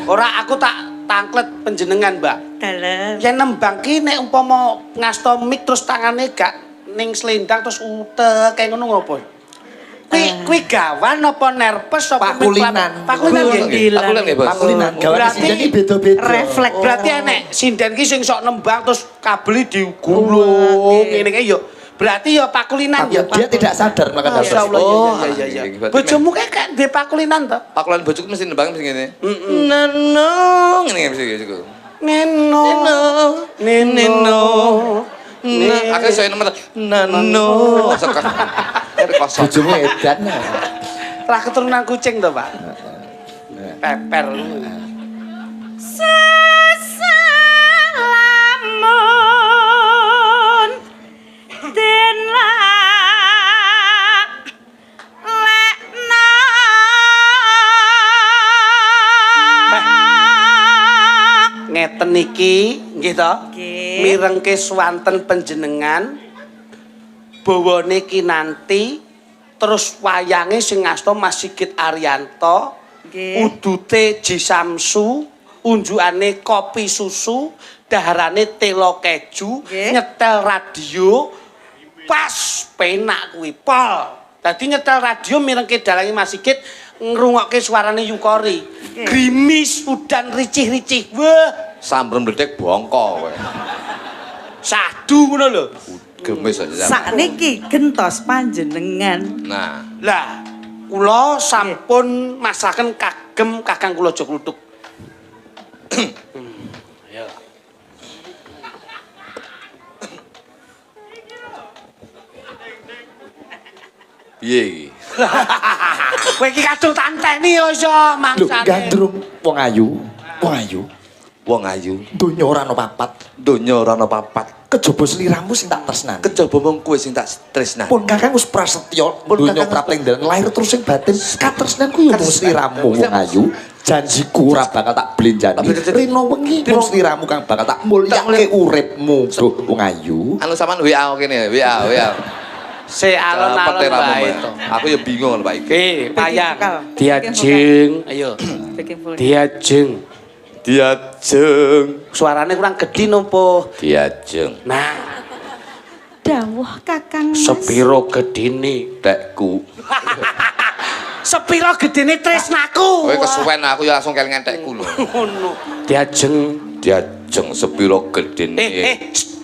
Ora aku tak tangklet panjenengan, Mbak. Dalem. Yen nembang ki nek umpama ngasta mik terus tangane gak ning slendang terus utek kaya ngono ngopo? Kuwi gawan apa nerpes apa Pakulinan. Pakulinan nggih. Pakulinan nggih, Bos. Pakulinan gawe Berarti sinden iki beda-beda. Refleks. Berarti enek sinden ki sing sok nembang terus kabel digulung ngene kae yo. Berarti ya pakulinan ya. Dia tidak sadar maka Masya Allah, Oh, iya. iya. Berarti Bojomu kayak duwe pakulinan to? Pakulan bojoku mesti nembang mesti ngene. Neno ngene mesti gitu. Neno. Neno. Nah, akhirnya saya nomor nano. Kosong. Bojomu edan. Lah keturunan kucing to, Pak. Peper. Sesalamun den lekna Ngeten iki nggih to? Nggih. Mirengke swanten panjenengan bawane kinanti terus wayange sing ngasta Mas Sigit Arianto, Nggih. udute Ji Samsu, unjukane kopi susu, daharane telo keju, Nggih. nyetel radio pas penak kuwi pol. Dadi nyetel radio mirengke dalange Mas Sigit ngrungokke suarane Yukori. Grimis udan ricih-ricih. Wah, Sambrem bledek bongko kowe. sadu ngono lho. Gemes aja. sakniki gentos panjenengan. Nah, Lah, kula sampun masaken kagem Kakang kula Aja Kluthuk. piye iki? Kowe iki kadung tanteni ya iso Lho, mangsane. gandrung wong ayu. Wong ayu. Wong ayu, Donya ora ana papat. donya ora ana papat. Kejaba sliramu sing tak tresnani. Kejaba mung kowe sing tak tresnani. Pun kakang wis prasetyo Pun donya kakang prapling dalan lahir terus sing batin katresnanku yo mung sliramu wong ayu. Janjiku ora bakal tak blenjani. Rino wengi mung sliramu kang bakal tak mulyake uripmu, Bro wong ayu. Anu sampean WA kene, WA. Se alon-alon wae to. Aku ya bingung lho Pak iki. Payang. vokal. Diajeng, ayo. Backing vocal. Diajeng. Diajeng, Suarane kurang gedhi nopo? diajeng. Nah, Dawuh Kakang Mas. sepiro gedine? Tekku. Sepiro gedene tresnaku? Kowe kesuwen aku ya langsung kelingan tekku lho. Ngono. Diajeng. Diajeng sepiro gedene. Shh.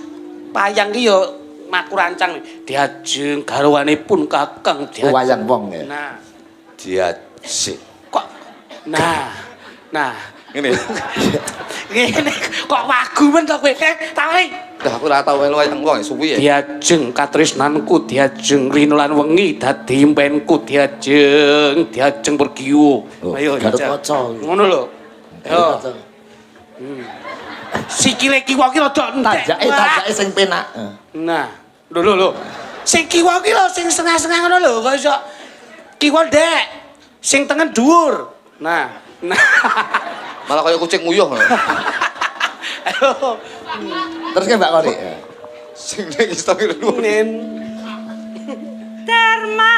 Payang ki yo maku rancang. Diajeng garwanipun Kakang Oh, wayang wong ya. Nah, Diajeng. kok nah Ngene. ngene kok wagu men to kowe tawari Dah aku ora tau melu wayang wong suwi ya. diajeng katresnanku diajeng rino lan wengi dadi impenku diajeng bergiu Oh, ayo Garut Jajal. Kaca. Ngono lho yo sikile kiwa ki rada entek Tajake sing penak. nah lho sing kiwa ki lho sing setengah-setengah ngono lho kok iso kiwa ndek sing tengen dhuwur nah Malah kaya kucing nguyuh. ayo Terus ke Mbak Kori. Sing ning istana lu. nen Dharma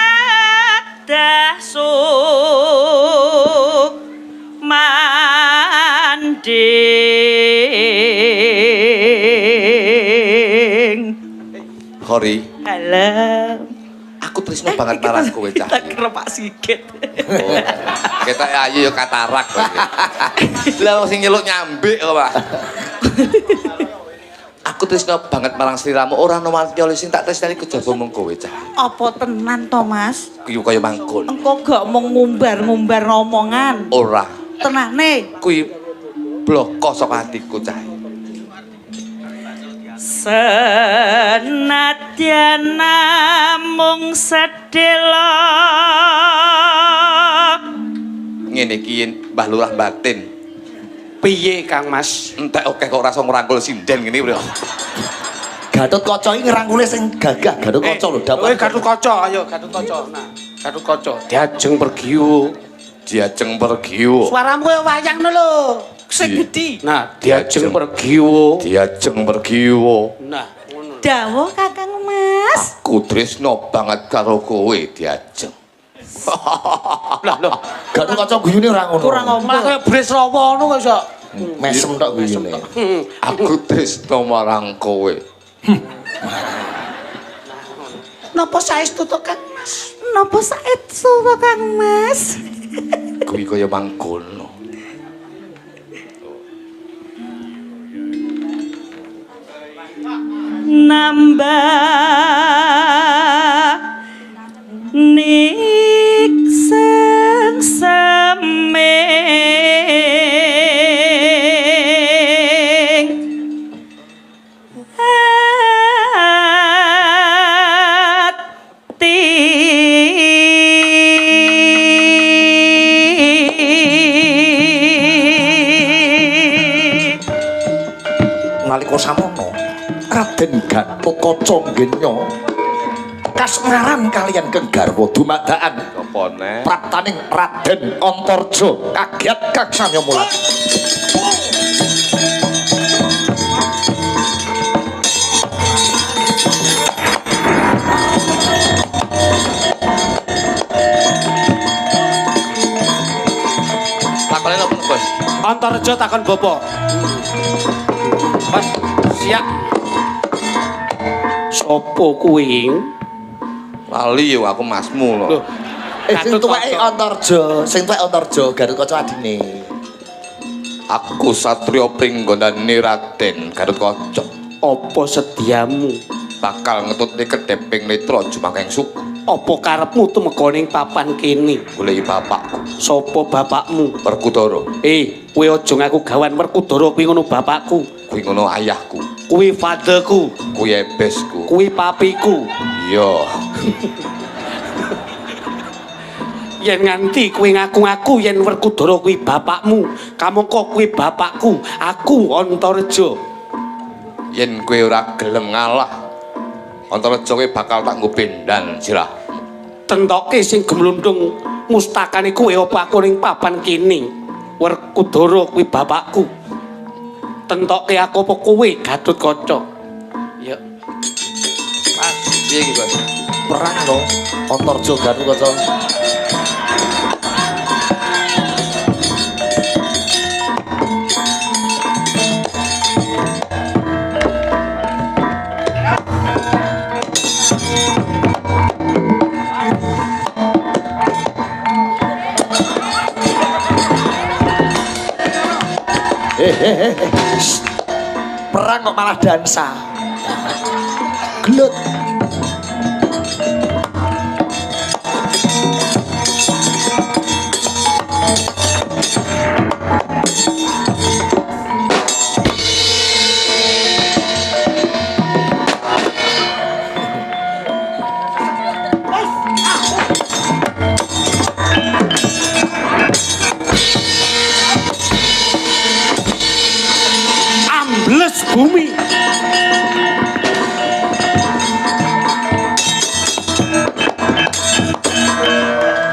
nikadah suk manding. Kori, Alam. aku tresno banget marang kowe cah. Tak kira Pak Sigit. Oh, ketok ayu ya katarak kowe. Lah wong sing nyeluk nyambik kok, Pak. Aku tresno banget marang sliramu ora ono wali sing tak tresnani kejaba mung kowe cah. Apa tenan to, Mas? Kuwi kaya mangkon. Engko gak mau ngumbar-ngumbar omongan. Ora. tenane. Kuwi bloko saka atiku cah. Senadyan namung sedhela. Ngene iki Mbah Lurah batin. Piye Kang Mas? Entek oke kok rasa ngrangkul sinden ngene bro. Gatotkaca iki ngrangkule sing gagah Gatotkaca lho dapat. Gatotkaca, ayo Gatotkaca. Nah, Gatotkaca diajeng pergiwo. Diajeng pergiwo. Suaramu koyo wayang lho. Sing gedhi. Nah, diajeng pergiwo. Diajeng pergiwo. Nah, ngono. Dawuh Kakang Mas. Aku tresno banget karo kowe diajeng. Lah, Gatotkaca guyune ora ngono. kurang omah koyo Bresrawa ngono kok iso. Mesem tok guyune. Aku tresno marang kowe. Napa saestu to Kang Mas? Napa saestu Kakang Mas? Kuwi kaya mangkono. Nambah niksen semeng ati Nalika samono Raden Gatotkaca nggenya kasmaran kalian keng garwa dumadaan Apa nek? praptaning Raden Antarja kagiat kang samya mulat. Lakone opo Bos? Antarja takon bapa. Mas, siap. Sopo kuwi? Lali yo aku masmu lho. Loh, Sing tuweke Antarja, Gatotkaca adine. Aku satria pringgondane Raden Gatotkaca. apa sediamu? Bakal ngetutne kedheping netra jumangking suku. Apa karepmu tumeka ning papan kene? Goleki bapakku, Sapa bapakmu? Werkudara. Kowe aja ngaku gawan Werkudara kuwi ngono bapakku. Kuwi ngono ayahku, Kuwi fadeku, kuwi ebesku. kuwi papiku. Iya. Yen nganti kowe ngaku-ngaku yen Werkudara kuwi bapakmu, kamangka kuwi bapakku, aku Antareja. Yen kowe ora gelem ngalah, Antareja kowe bakal tak nggo bendan sirah. Tentoke sing gemlundung mustakane kowe apa aku ning papan kene. Werkudara kuwi bapakku. Tentoke aku apa kowe Gatotkaca. Ya. Mas, piye iki, Bos? Perang lho Antarja Gatotkaca. Perang kok malah dansa. Gelut. Ambles bumi.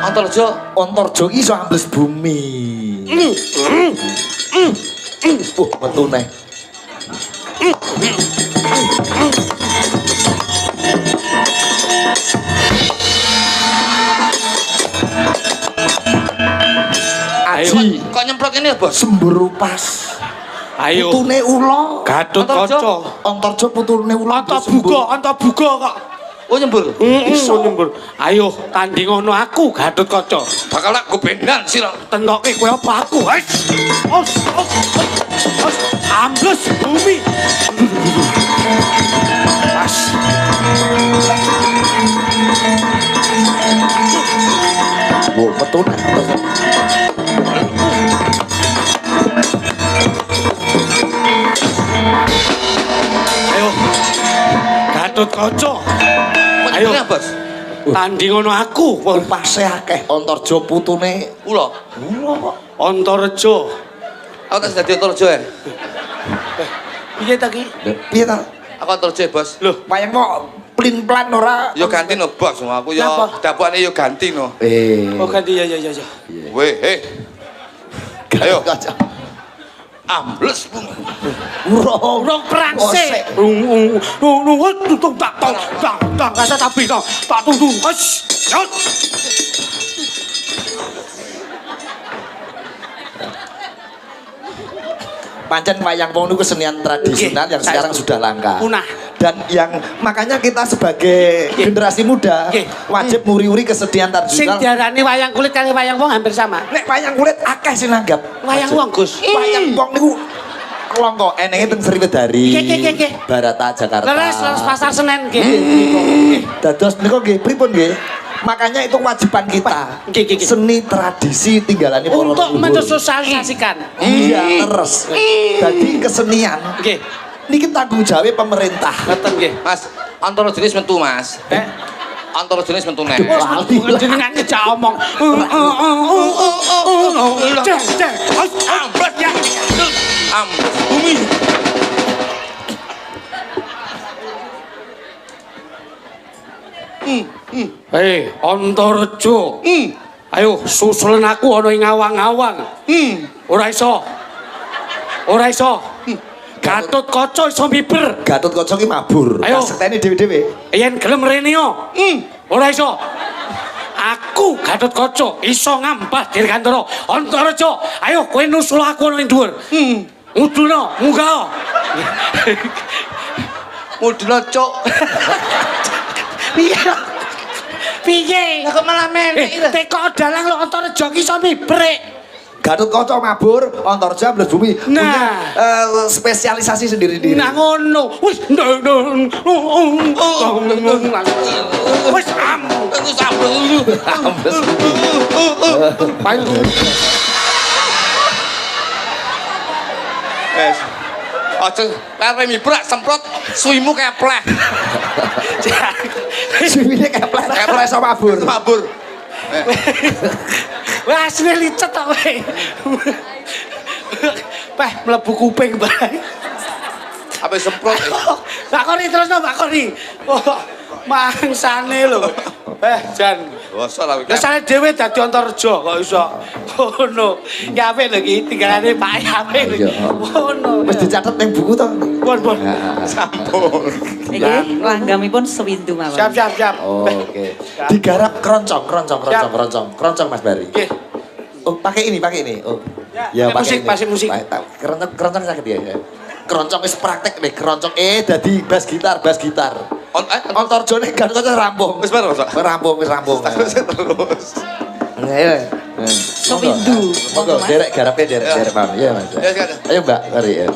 Antarja iki iso ambles bumi. Metu neh. Aji, Kok nyemprot ini ya, Bos? semburu pas. Ayo. Putune ula. Gatotkaca. Antarja putune ula. Anta buga kok. Oh nyembur. Iso nyembur. Ayo tanding ono aku Gatotkaca. Bakal tak nggo bendan sirah. Tentoke kowe apa aku? Hais. Os. Ambles bumi. Pas. Wo metu neh. Gatotkaca. Ayo, Bos. Tanding ngono aku. Pase akeh Antarja putune. Ula. Kok. Antarja. Aku tak dadi Antarja ya. Piye ta ki? Piye ta? Aku Antarja, Bos. Lho, Wayang mau plin-plan ora? Yo ganti no, Bos. Aku yo Napa? dapukane yo ganti no. oh ganti ya. Weh, heh. Ayo. Kaca. Ambles bung. Urung perang sik. Tutung tak kasa tapi tak tutung. Yot. Pancen wayang wong niku kesenian tradisional yang sekarang sudah langka. Punah. Dan yang makanya kita sebagai generasi muda wajib nguri-uri kesenian Sing tradisional. diarani wayang kulit kali wayang wong hampir sama. Nek wayang kulit akeh sing nanggap. Wayang wong, Gus. Wayang wong niku kelongko enenge teng Sriwedari. Nggih. Barata Jakarta. Leres pasar Senen nggih. Dados niku nggih pripun nggih? Makanya itu kewajiban kita. Nggih. Seni tradisi tinggalane para Untuk leluhur. mensosialisasikan. Iya, terus. Jadi kesenian. Nggih. Niki tanggung jawab pemerintah. Ngoten nggih. Mas, antara jenis metu, Mas. Antara jenis metu nek. Jenengan ngejak omong. Cek. Ambles ya. Ambles bumi. Hei, Antarja. Ayo susulen aku ana ing awang-awang. Ora iso. Gatotkaca iso miber. Gatotkaca ki mabur. Ayo. Kasetene dhewe-dhewe. Yen gelem rene yo. Ora iso. Aku Gatotkaca iso ngampah Dirgantara. Antarja, ayo kowe nusul aku ana ing dhuwur. Muduna, munggah. Muduna, Cuk. Piye? Kok malah menek. Teko dalang lo Antarja ki iso miber. Gatotkaca mabur, Antarja mlebu bumi. Nah. Punya spesialisasi sendiri-sendiri. Nah ngono. Wis wis Ambles bumi. Wes. Aja lare mibrak semprot suwimu kepleh. Suwine keplek iso mabur. Mabur. Wah, asli licet ta kowe. Peh mlebu kuping bae. Apa semprot? Bakoni terusno bakoni. Mangsane lho. Jan. Dosa lah iki. Lah sale dhewe dadi Antarja kok iso. Ngono. Ki apik lho iki tinggalane Pak apik lho. Ngono. Wis dicatet ning buku to. Pun. Sampun. Iki langgamipun sewindu mawon. Siap. Oke. Digarap keroncong Mas Bari. Nggih. Oh, pakai ini. Oh. Ya, musik, ini. pasif musik. Keroncong sakit ya. Keroncong wis praktek nih, keroncong dadi bass gitar. Antarja nek Gatotkaca rampung. Wis baru, Pak. Rampung. Terus. Ayo. Sewindu. Monggo derek garape derek paham. Iya, Mas. Ya, sekarang. Ayo, Mbak, mari ya.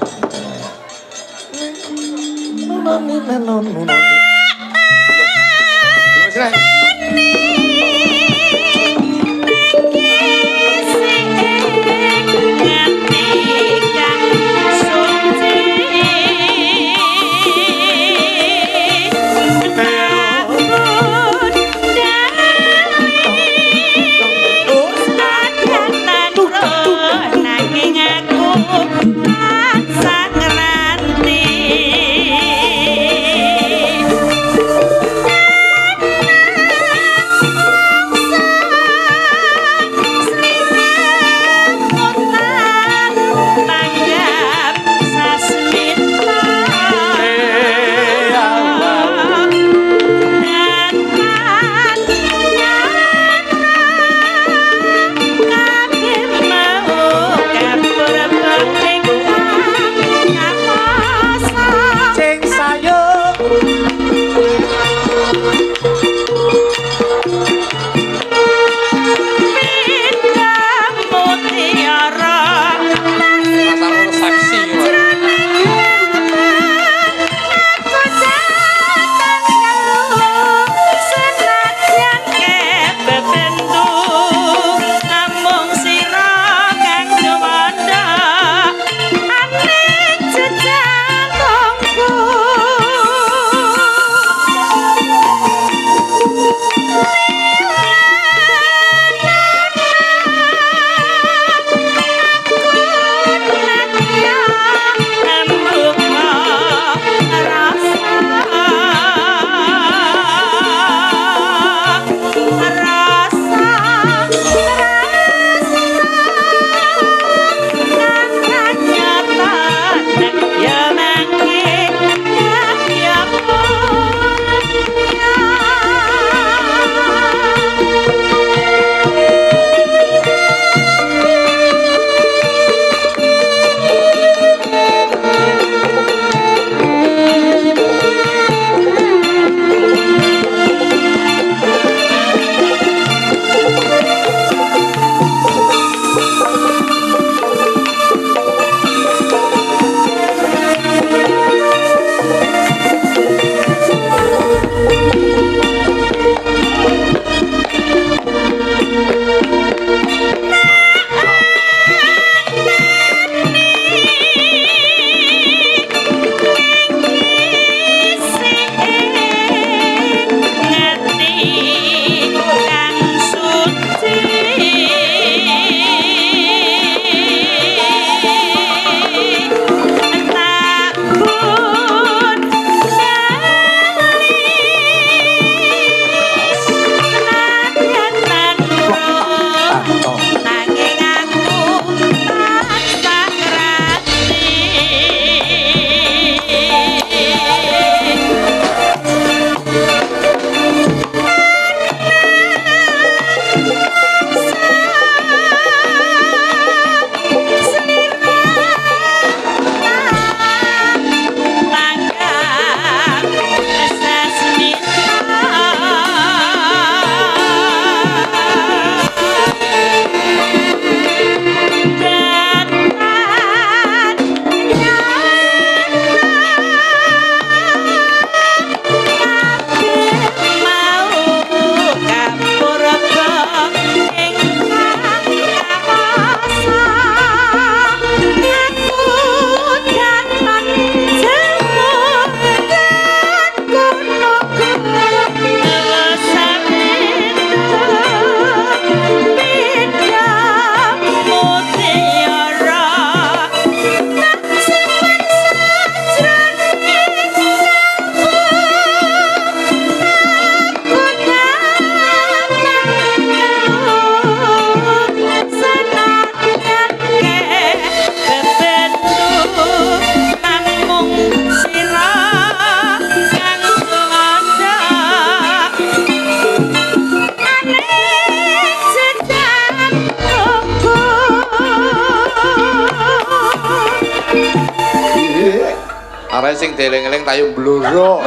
wae sing dieling-eling tayu bluro.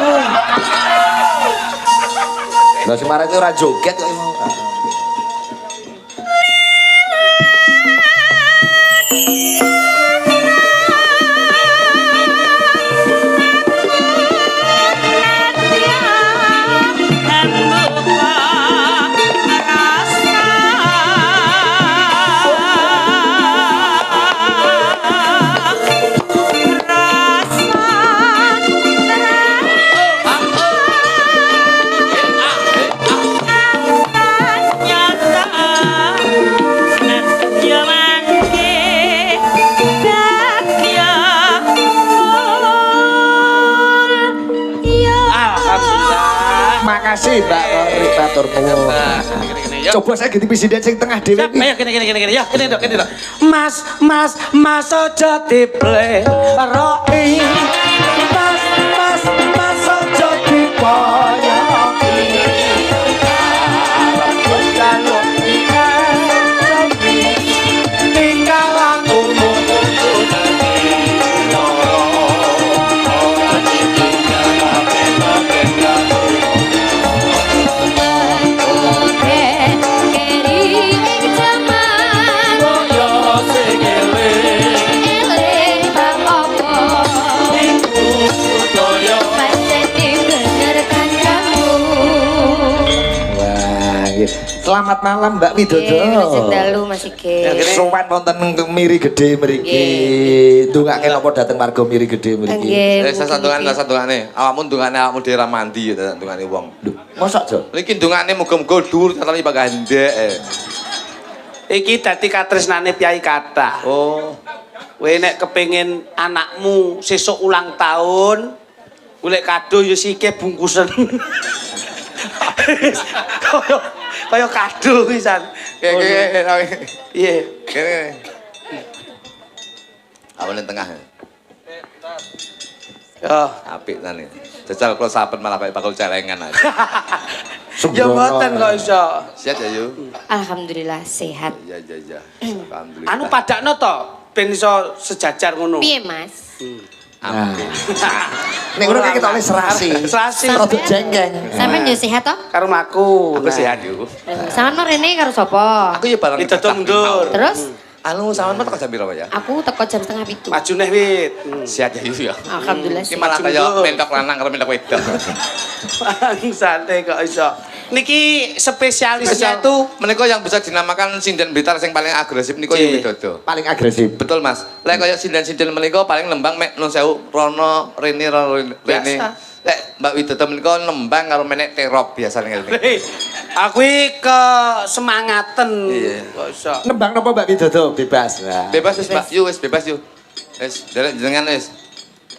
Lah sing marane ora joget kok mau. Makasih Mbak Lori matur nuwun. Coba saya ganti presiden sing tengah dhewe iki. Ayo gini ya, gini dok. Mas aja diple roi. Mas aja dipoyoki. Tinggal aku Selamat malam Mbak Widodo. Masih dalu Mas Ige. Sowan wonten Miri Gedhe mriki. Ndongake napa dateng warga Miri Gedhe mriki. Sasandungane. Awakmu ndungane awakmu dhewe ra mandi ya ndungane wong. Lho, mosok Jo? Niki ndungane muga-muga dhuwur katane Pak Gandek. iki dadi katresnane Pyai Kathah. Oh. Kowe nek kepengin anakmu sesuk ulang tahun, golek kado ya sike bungkusen. Kaya kado pisan. Iya. Kene. Awal ning tengah. Yo, Apik tane. Jajal kula saben malah kaya bakul celengan aja. ya mboten kok iso. Sehat ya, Yu? Alhamdulillah sehat. Ya. Alhamdulillah. Anu padakno to ben iso sejajar ngono. Piye Mas? Nek ngono kita oleh serasi. Serasi. Rada jengkeng. Sampeyan yo sehat to? Karo aku. Aku sehat, Yu. Sampeyan rene karo sapa? Aku ya bareng Itu mundur. Terus Anu sampean teko jam piro, Pak ya? aku teko jam 6:30. Maju neh wit. Sehat ya, Yu ya. Alhamdulillah Iki sehat. malah kaya mentok lanang karo mentok wedok. Santai kok iso. Niki spesialisnya tuh menika yang bisa dinamakan sinden Blitar yang paling agresif niku Yu Widodo. Paling agresif. Betul Mas. Lek kaya sinden-sinden menika paling nembang mek nun sewu Rono Rene. Lek Mbak Widodo menika nembang karo menek terop biasane ngene. aku ke semangaten. Kok iso. Nembang napa Mbak Widodo? Bebas. Nah. Bebas wis Mbak, Yu wis bebas Yu. Wis derek jenengan wis.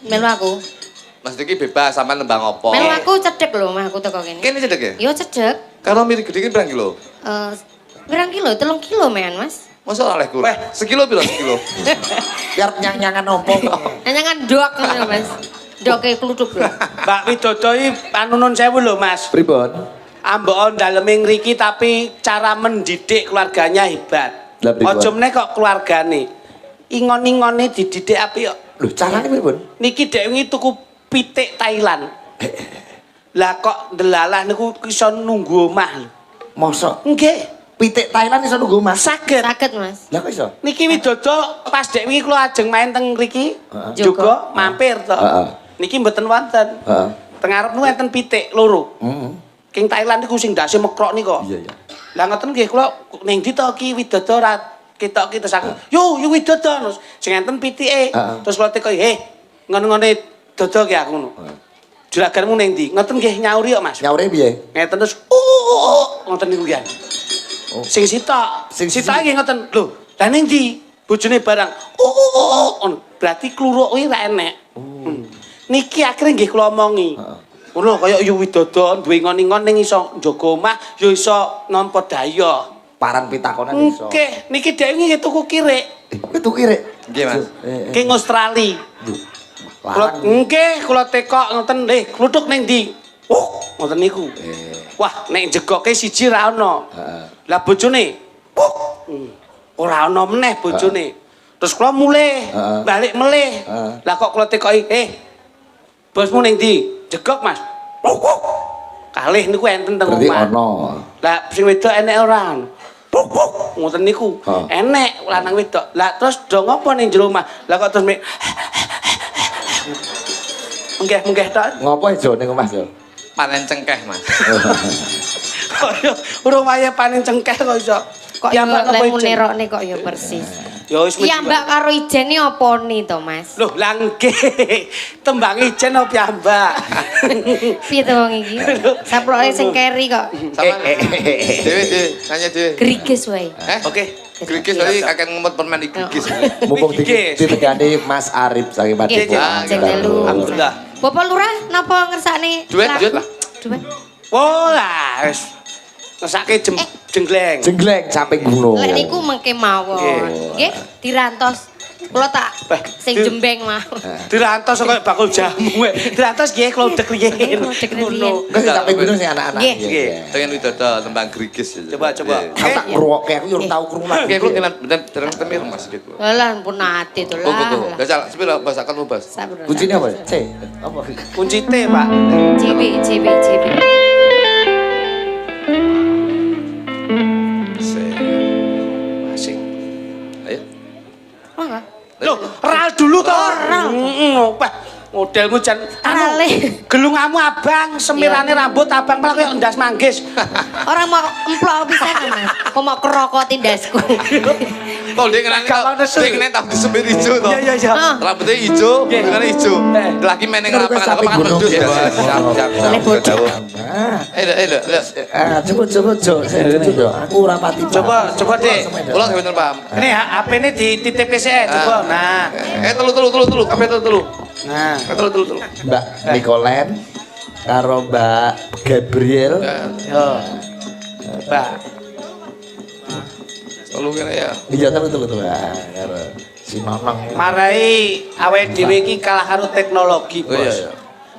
Melu aku. Mas iki bebas sampean nembang apa? Melu aku cedek lho mah aku teko kene. Kene cedek ya? Yo cedek. Karo Miri Gedhe ki pirang kilo? Berang kilo? 3 kilo men Mas. Masa oleh kurang? Sekilo piro sekilo? Biar nyang-nyangan opo kok. Nyangan dok ngono Mas. Doke kluduk lho. Mbak Widodo iki anu nun sewu lho Mas. Pripun? Ambon daleme ngriki tapi cara mendidik keluarganya hebat. Lah pripun? Aja meneh kok keluargane. Ingon-ingone dididik apik kok. Lho, carane pripun? Niki dhek wingi tuku pitik Thailand. Lah kok delalah niku iso nunggu omah lho. Mosok Nggih, pitik Thailand iso nunggu Mas. saged. Saged Mas. Lah kok iso? Niki Widodo pas dhek wingi kula ajeng main teng mriki. Jogo. Juga mampir to. Heeh. Niki mboten wonten. Heeh. Teng arep niku enten pitik loro. Heeh. King Thailand niku sing ndase mekrok niku. Iya, iya. Lah ngoten nggih kula ning ndi to ki Widodo ra ketok ki terus aku. Yo Widodo terus sing enten pitike. Terus kula teko, "He, ngono-ngone dodo ki aku ngono." Juraganmu ning ndi? Ngoten nggih nyauri kok Mas. Nyaure piye? Ngeten terus ngoten niku nggih. Sing sitok. Sing Sitok nggih ngoten. Lho, lah ning ndi? Bojone barang. Ngono. Berarti kluruk kuwi ra enek. Niki akhire nggih kula omongi. Ngono kaya Yu Widodo duwe ngon-ngon ning iso njaga omah, ya iso nampa daya. Paran pitakonan iso. Nggih, niki dhek wingi tuku kirik. Itu kire. Nggih Mas. King Australia. Kula Larang. nggih kula tekok ngoten, kluthuk ning ndi? Ngoten niku. Wah, nek jegoke siji ra ono. Lah bojone ora ono meneh bojone. Terus kula mulih, balik melih. Lah kok kula tekoki, Bosmu ning ndi? Jegok, Mas. Kalih niku enten teng Berarti omah. ono. Lah sing wedok enek ora? Ngoten niku. Enek lanang wedok. Lah terus do ngopo ning jero omah? Lah kok terus munggah tok. Ngopo ijo ning omah, Jo? Panen cengkeh, Mas. Kaya urung waya panen cengkeh kok iso. Kok yo lek nerokne kok yo persis. Ya wis Iya Mbak karo Ijen iki apa ni to, Mas? Loh, lah nggih. Tembang Ijen opo piyambak? Piye to wong iki? Saploke sing keri kok. Sama Dewe, nanya Dewe. Grigis wae. Oke. Grigis tadi akan ngumut permen di grigis. Mumpung Gigis. ditegani Mas Arif saking Nggih, Padepokan. Ah, Jeng telu. Alhamdulillah. Bapak Lurah napa ngersakne? Duet lah. Duet. Oh lah, wis. Ngesake jenggleng. Jengleng samping gunung. Lek niku mengke mawon. Nggih, dirantos. Kula tak sing jembeng mah. Dirantos kaya bakul jamu. Dirantos nggih klodek riyen. Klodek riyen. Enggak sing samping gunung sing anak-anak. Nggih. Nggih. Pengen widodo tembang grigis. Coba. Aku tak ngrungokke aku yo tau krungu. Oke, aku kenal bener terang temir Mas gitu. Lah pun ati to Oh, betul. lah. Gak salah, sepira bahasakan mu, Bas. Sabar. Kuncinya apa? C. Apa? Kunci T, Pak. JB. Asik. Ayo. Oh enggak. Loh, ral dulu to. Ral. Pak, modelmu jan Rale. gelungamu abang, semirane rambut abang malah kaya ndas manggis. Orang mau emplok pisan to, Mas. Kok mau kerokoti ndasku. Kok dia kenal Gampang nesu. dia kenal tahu disembir hijau toh. Iya. Ah. Rambutnya hijau, bukannya hijau. Lagi main yang lapangan, aku makan pedus ya. Siap. Oleh bocah. Coba, Jo. Jo. Aku ora pati. Coba, Dek. Ulang sampai bener paham. Ini HP ini di titip PCE, coba. Nah. Telu, kabeh telu. Nah. Telu. Mbak Nicolen karo Mbak Gabriel. Yo. Pak. Telu kene ya. Iya telu Mbak. Karo si Nonong. Marai awake dhewe iki kalah karo teknologi, Oh iya, Bos. iya.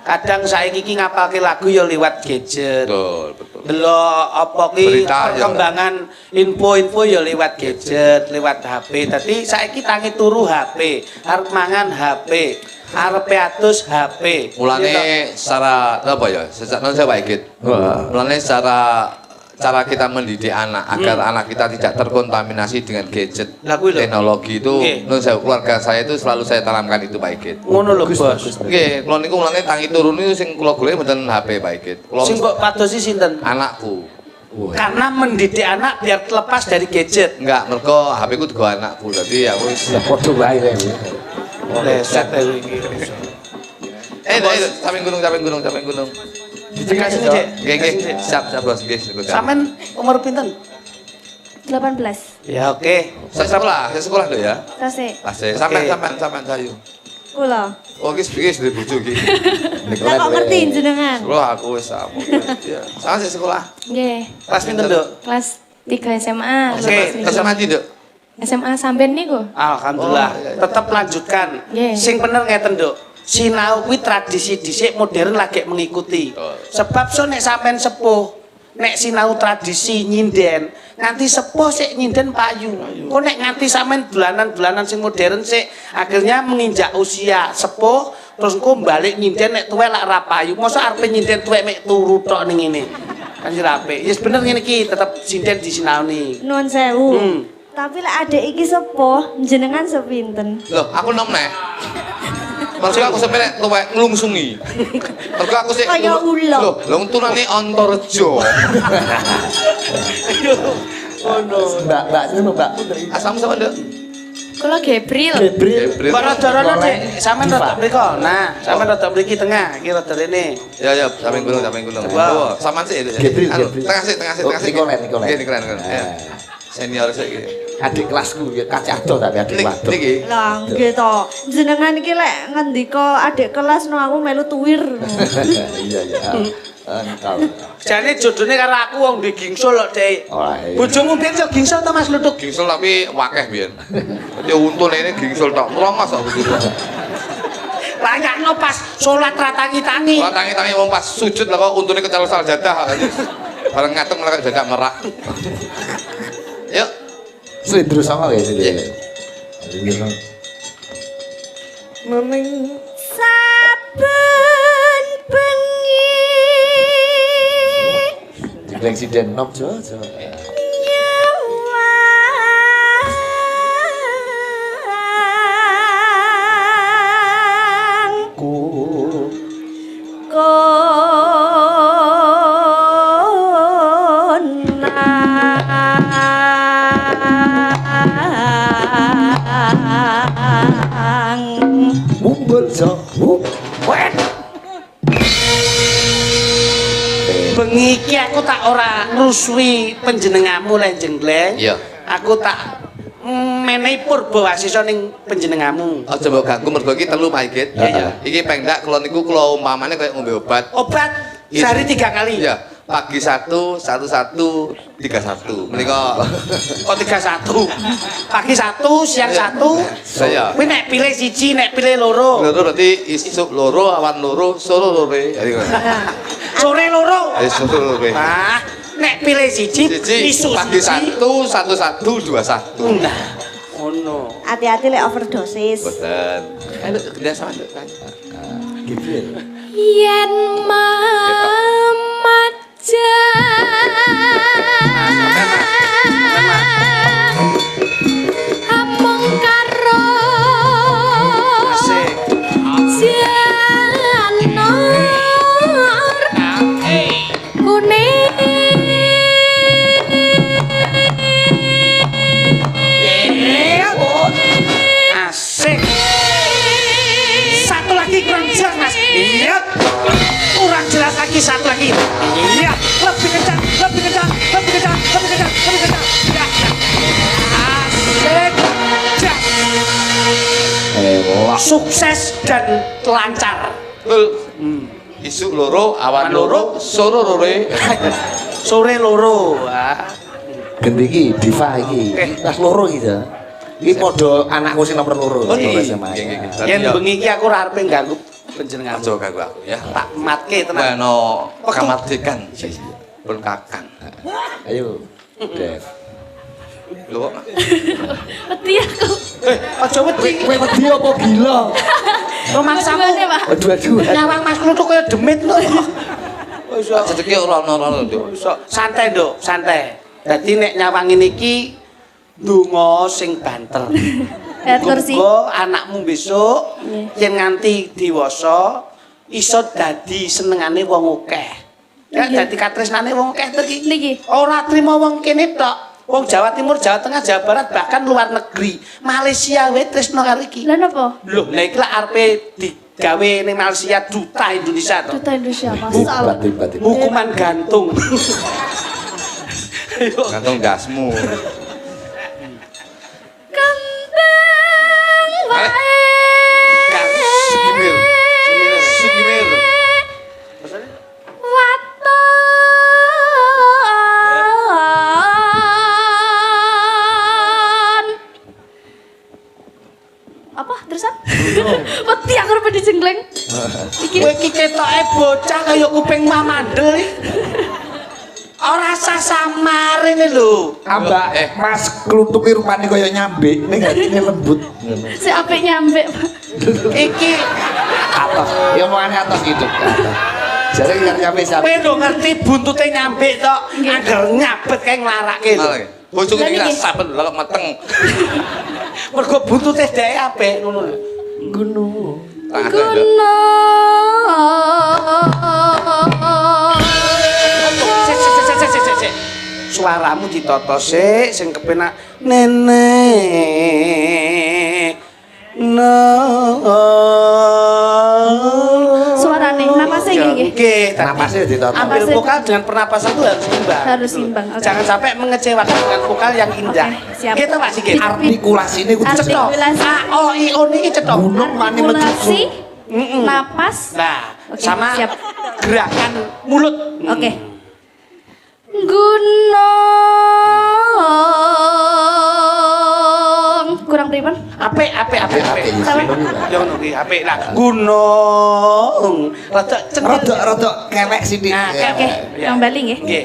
Kadang saiki iki ngapalke lagu ya liwat gadget. Betul. Delok apa ki Berita, ya. perkembangan info-info ya lewat gadget, lewat HP. Dadi saiki tangi turu HP, arep mangan HP, arep atus HP. Mulane secara apa ya? Secara non saya baik. Mulane secara cara kita mendidik anak agar anak kita tidak terkontaminasi dengan gadget, Lah kuwi lho. teknologi itu, Nggih. menurut saya keluarga saya itu selalu saya tanamkan itu baik. Ngono lho, Bos. Oke, kalau niku mulane tangi turun itu sing kula golek mboten HP baik. Sing mbok padosi sinten? Anakku. Karena mendidik anak biar terlepas dari gadget. Enggak, mergo HP ku digo anakku. Dadi aku wis Padha wae kowe. Leset iki. sampean gunung. Dikasih nih, Dek. Nggih, siap Bos, nggih. Sampean umur pinten? 18. Ya oke. Saya sekolah lho ya. Tasik. Asih, Oke. sampean sayu. Kula. Oh, iki dari bojo iki. Lah kok ngerti jenengan? Sekolah aku wis sama. Ya, sama sih sekolah. Nggih. Kelas pinten, Dok? Kelas 3 SMA. Oke, Terus mati, Dok. SMA sampean niku. Alhamdulillah. Oh, iya. Tetap lanjutkan. Nggih. Sing bener ngeten, Dok. Sinau kuwi tradisi dhisik modern lagi mengikuti. Sebab so nek sampean sepuh, nek sinau tradisi nyinden, nganti sepuh sik nyinden payu. Kok nek nganti sampean dolanan-dolanan sing modern sik akhirnya menginjak usia sepuh terus engko balik nyinden nek tuwek lak ra payu. Mosok arep nyinden tuwek mek turu tok ning ngene. Kan sira apik. Yes bener ngene iki tetep sinden disinaoni. Nuwun sewu. Hmm. Tapi lek adek iki sepuh, jenengan sepinten? Loh, aku nom nih. Mergo aku sampe tuwek nglungsungi. Mergo aku sik Kaya ulo. Loh, lho tunane Antareja. Mbak sini Mbak. Asam sama, Dok. Kula Gabriel. Gabriel. Kok rada-rada Dik, sampean rada mriko. Nah, sampean rada mriki tengah, iki rada rene. Ya, sampean gunung. Coba. Oh, samaan sih. Gabriel. Tengah sih. Nicolen. Nggih, Nicolen. Ya. Senior sik iki. Adik kelasku ya kacih ado tapi adik wadon. Niki. Lah nggih to. Jenengan iki lek ngendika adik kelas no aku melu tuwir. Iya. Engkau. Jane jodone karo aku wong di gingsul kok, Dek. Oh, iya. Bojomu mbiyen yo gingsul to Mas Lutuk? Gingsul tapi wakeh biyen. Dadi untune ini gingsul tok. Merongos kok begitu. Layakno pas salat ra tangi-tangi. Kalau tangi-tangi wong pas sujud lah kok untune kecal sajadah. Bareng ngatung malah dadak merak. Yuk. Slendro sama guys ini. Sabar Jenggleng sinden nom jo. Bengi iki aku tak ora ngrusui panjenenganmu le Jenggleng. Iya. Aku tak menehi purba wasisa ning panjenenganmu. Aja mbok ganggu mergo iki telu maigit. Iya. Iki pendak kula niku kula umpamane kaya ngombe obat. Obat sehari 3 kali. Iya. Pagi 1, 1, 1, 31. Menika kok 31. Pagi 1, siang 1. Saya. Kuwi nek pilih siji, nek pilih loro. loro berarti isuk loro, awan loro, sore lore. Sore loro. Sore lore. Nah, nek pilih siji, isuk pagi siji. 1, 1, 1, 2, 1. Nah, ngono. Hati-hati lek overdosis. Boten. Ayo gede sama Nduk. Gibril. Yen among karo Asik. janor kuning Asik. Satu lagi kurang jelas, Mas. Iya. Kurang jelas lagi satu lagi. Iya. Lebih kencang, lebih kencang, lebih kencang, lebih kencang, lebih kencang. Ya. Asik. Jas. Sukses dan lancar. Betul. Isuk loro, awan loro, sore lore. Sore loro. Wah. Gendhi iki diva iki. Kelas loro iki ya. Iki padha anakku sing nomor loro. Oh, iya. SMA. Yen bengi iki aku ora arep ganggu panjenengan. Aja ganggu aku ya. Tak matke tenan. Bueno, kamardikan. Pun kakang. Ayo. Dev. Lho kok wedi aku Aja wedi. Kowe wedi apa gila? Romansamu. Dua-duanya, Pak. Aduh. Nyawang Mas Kluthuk kaya demit lho. Wis sedeki ora ono Nduk. santai, Nduk, santai. Dadi nek nyawangin iki donga sing banter. lihat kursi Muga anakmu besok yen nganti dewasa iso dadi senengane wong akeh. Ya Iya. dadi katresnane wong akeh iki. Niki. Ora trimo wong kene tok. Wong Jawa Timur, Jawa Tengah, Jawa Barat bahkan luar negeri. Malaysia wae tresno karo iki. lah napa Loh, lah iki lak arepe digawe ning Malaysia duta Indonesia to. duta Indonesia masalah Batin. Hukuman gantung. Ayo. Gantung dasmu. kembang wae Kan Sugimir. Sugimir. waton apa terusan wedi aku arep dijenggleng iki Kowe iki ketoke bocah kaya kuping mamandel. Ora sah samar ini lho. Ambak Mas Kluthuk iki rupane kaya nyambik, ning atine lembut. si apik nyambek Pak. Iki Atas. Ya omongane atas gitu. Jare iki kan nyambik kowe lho ngerti buntute nyambik tok. Angger nyabet kae nglarake lho. Bojoku Lah iki niki. saben lho meteng. Mergo buntute dhek apik ngono lho. gunung. Sik. Suaramu ditata sik sing kepenak nenek. No. Suarane, napasnya gini, Oke, Napasnya ditata. ambil Napasnya- vokal dengan pernapasan itu harus imbang. Harus imbang, oke. Jangan sampai mengecewakan dengan vokal yang indah. Oke, siap. Kita Pak Sigit. Artikulasi ini kudu Cetok. Artikulasi. A O I O niki cetok. gunung mani artikulasi Mm-mm. napas Nah, Oke, sama siap. gerakan mulut. oke gunung kurang pripun Apik. Sama. Ya ngono ki, apik lah. Gunung. Rada cendil. rada kelek sithik. Nah, oke Ya. yang bali nggih Nggih.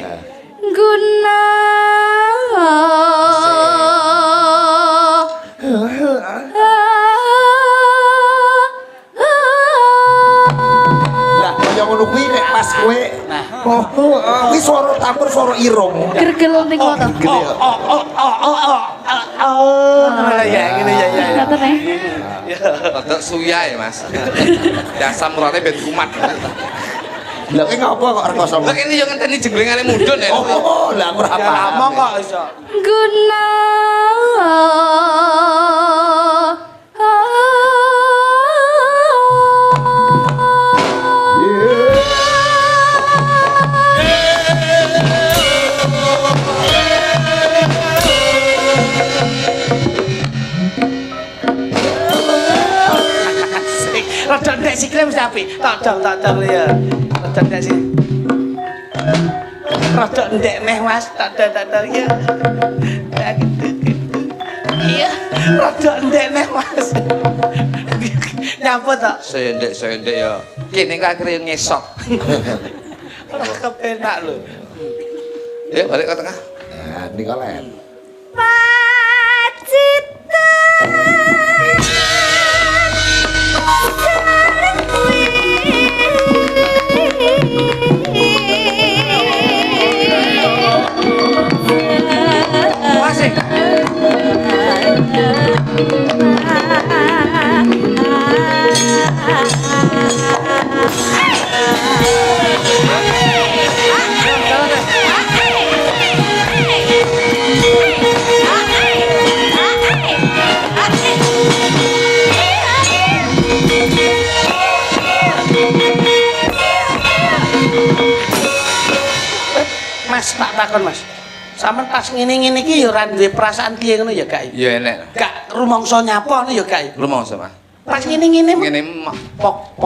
Lah kaya ngono kuwi nek pas Kowe kuwi swara tampur swara irung. Gergel ning kono. Ya ngene ya. Ngoten e. Rada suya ya, Mas. Dasar murate ben kumat. Lah kowe ngapa kok rekoso? Lah kene yo ngenteni jenglengane mudhun ya. Oh, lah aku ora Ya paham. ngomong kok iso. Guna Rada ndek sikile mesti apik. Tok dong ya. Rada ndek sik. Rada ndek neh Mas. Tak ya. Ya gitu. Iya. Rada ndek neh Mas. Nyapa tok? Sendek ya. Kene kok akhire ngesot. Ora kepenak lho. Ya balik ke tengah. Nah, Nikolen. Pacita. Masih. Mas tak takon Mas. Sampeyan pas ngene-ngene iki ya ora duwe perasaan piye ngono ya Kak? Ya enek. Gak rumangsa nyapa ngono ya Kak? Rumangsa, Mas. Pas ngene-ngene Ngene pok.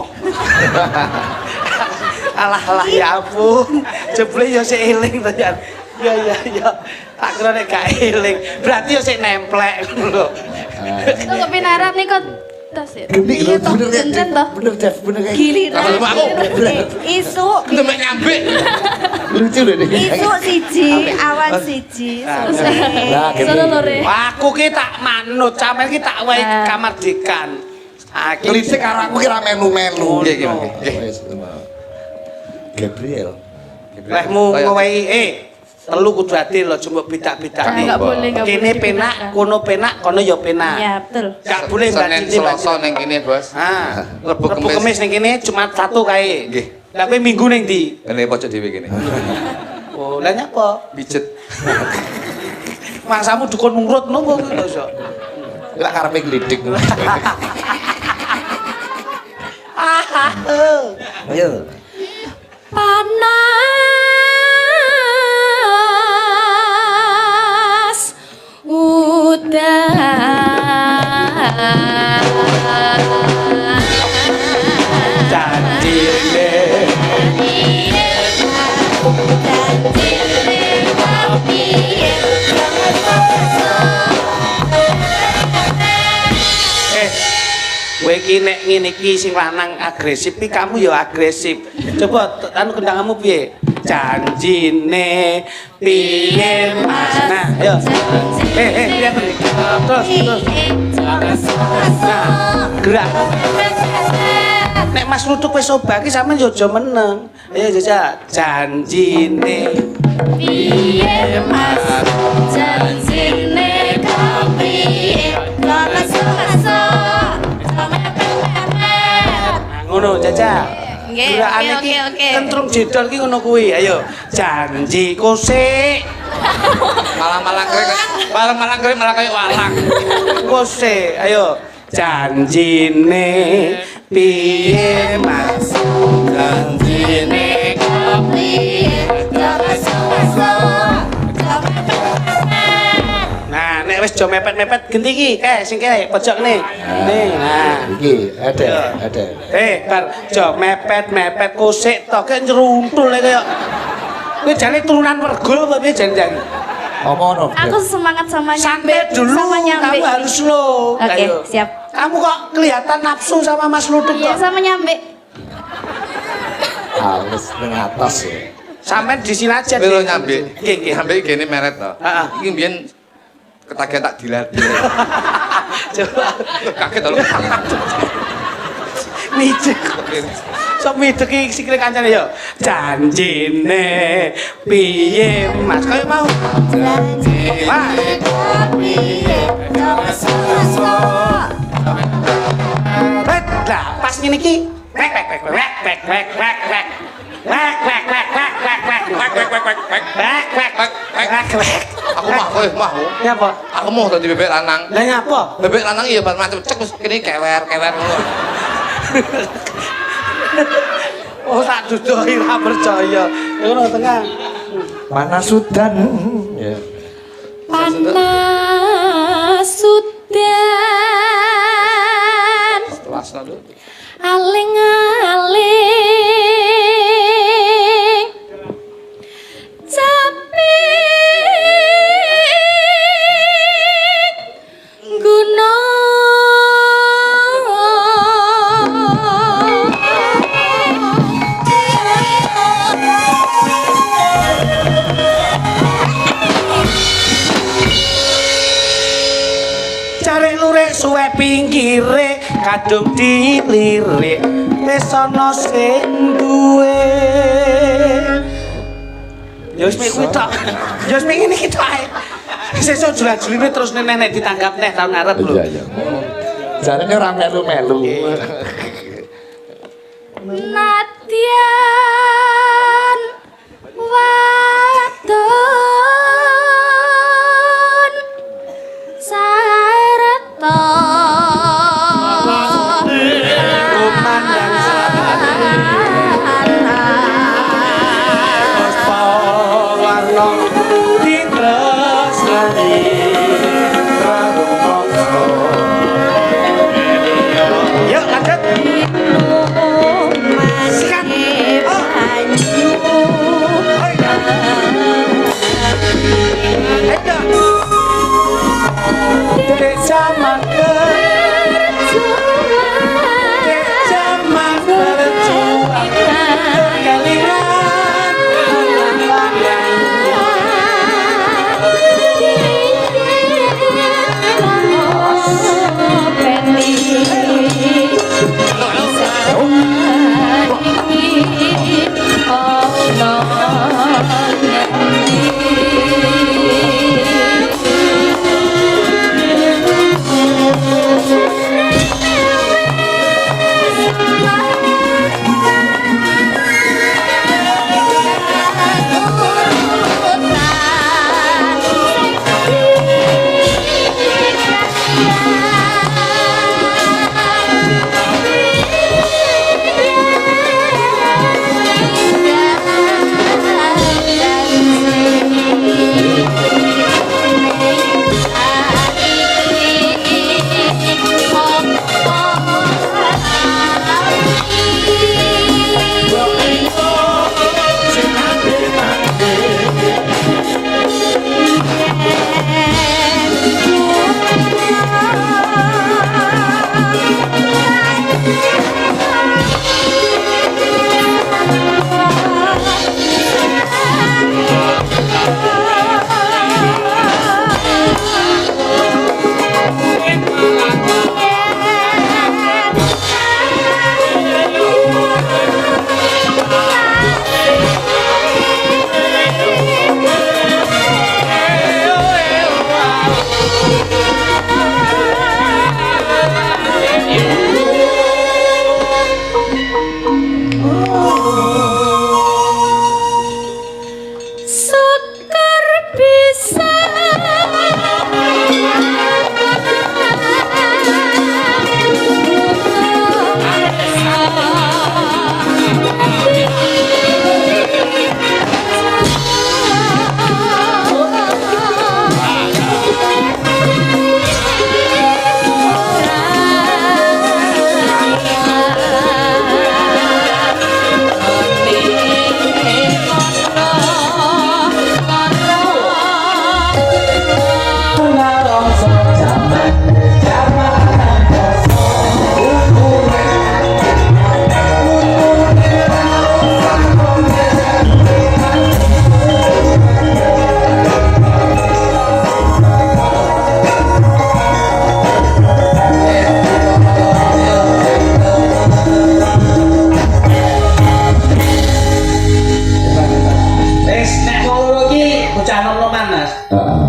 Alah ya ampun. Jebule ya sik eling to ya. Ya. Tak kira nek gak eling. Berarti ya sik nemplek ngono lho. Kok kepinaran nih kok tas ya? Gini Iya toh, bener bener toh. bener kayak Giliran. Kalau aku. Isu Demek nyambik. lucu deh nih. isu siji, awan siji. Lah Sono lore. Aku ki tak manut, sampeyan ki tak wae kamardikan. Aki Kelisik karo aku kira melu-melu. Nggih, nggih. Wis, Gabriel. lehmu ngowehi telu kudu adil lho, cuma beda-beda. Enggak boleh, enggak boleh. Kene penak, kono ya penak. Ya, betul. Gak boleh Senin banding Selasa ning kene, Bos. Ah, Rebo Rebo Kemis ning kene cuma satu kae. Nggih. Lah kowe minggu ning ndi? Kene pojok dhewe kene. Oh, lah nyapa? Pijet. Mangsamu dukun nurut nopo kuwi lho, Sok? Lah karepe glidik. Ayo. Panas udan Janjine kowe iki nek ngene iki sing lanang agresif iki kamu ya agresif. Coba anu kendangmu piye? Janjine piye Mas? Nah, ayo. Lihat nih. Terus. Nah, gerak. Nek Mas Luduk wis obah iki sampean yo aja meneng. Ayo jajal. Janjine piye Mas janjine kepiye lalas-laso ngono jajal. Nggih, Gerakane oke, iki oke. kentrung jedol ki ngono kuwi. Ayo. Janjiku sik. Malang-malang kere malah kayak walang. Kose, ayo. Janjine piye Mas? Janjine kepiye lalas-laso Nah, nek wis jo mepet-mepet genti iki, sing kene pojok nih. Nih, nah. Iki ada. Bar jo mepet-mepet kosik to kek nyeruntul kaya. Kuwi jane turunan Wergul apa piye jan-jan? Apa ngono? Aku semangat sama nyambe. Santai dulu, Sama nyambe. kamu harus slow. Oke, Ayo. siap. Kamu kok kelihatan nafsu sama Mas Luduk Iya, kok. sama nyambe. Halus ning atas ya. Sampai di sini aja. Kowe Dik. nyambi. Nggih, nggih. Nyambi kene meret to. Heeh. Iki mbiyen ketagihan tak dilat. Coba Kaget to. mijik. Sok mideki sikile kancane yo. Janjine piye Mas kaya mau. Janjine piye lah pas ngene iki. Wek. Aku mah kowe mah. Ya apa? Aku mau dadi bebek lanang. Lah nyapa? Bebek lanang iya pas macam cek terus kene kewer ngono. Oh tak dudohi ra percaya. Ngono tengah. Panas sudan. Ya. Panas sudan Kelas lho. aling-aling caping gunung Cari lurik suwe pinggire kadung dilirik wis ana sing duwe. Ya wis kuwi tok. Ya wis ngene iki tok ae. Sesuk jual-juline terus nenek ditangkap neh tahun ngarep lho. Iya. Jarane ora melu-melu. Nadyan wadon sarta Kumandang Puspa warna ditresnani Pramangsa. Yuk lanjut. Sikat.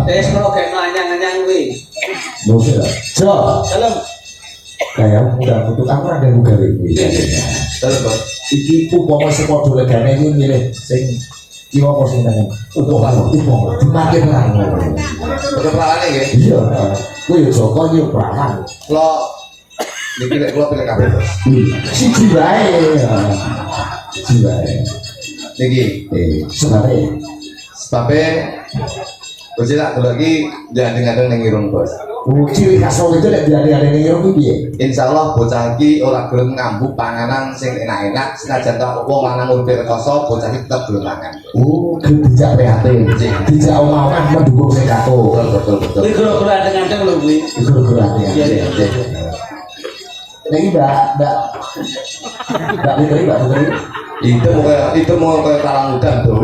Wis kok gek anyang-anyang kuwi. Musuh. Jo. Salam. Kayak udah untuk aku ada gawe kuwi. Terus Bos. Iki umpama sepodo legane iki milih sing kiwa apa sing nang untuk umpama dimakan lah. Udah pelakane nggih. Iya. Kuwi Joko iki prawan. Lo niki lek kula pilih kabeh Bos. Siji wae. Siji wae. Niki Sebabnya Bos tak lagi jangan ning irung Bos. ciri khas wong itu lek diare-are ning irung iki piye? Insyaallah bocah iki ora gelem ngambuk panganan sing enak-enak senajan tok wong lanang uripe rekoso bocah iki tetep gelem mangan. Dijak prihatin. Dijak omongan mendukung sing kato. Betul. Kuwi guru-guru anteng-anteng lho kuwi. Guru-guru ati. Iya. Niki Mbak Putri. Itu mau kayak talang udan tuh.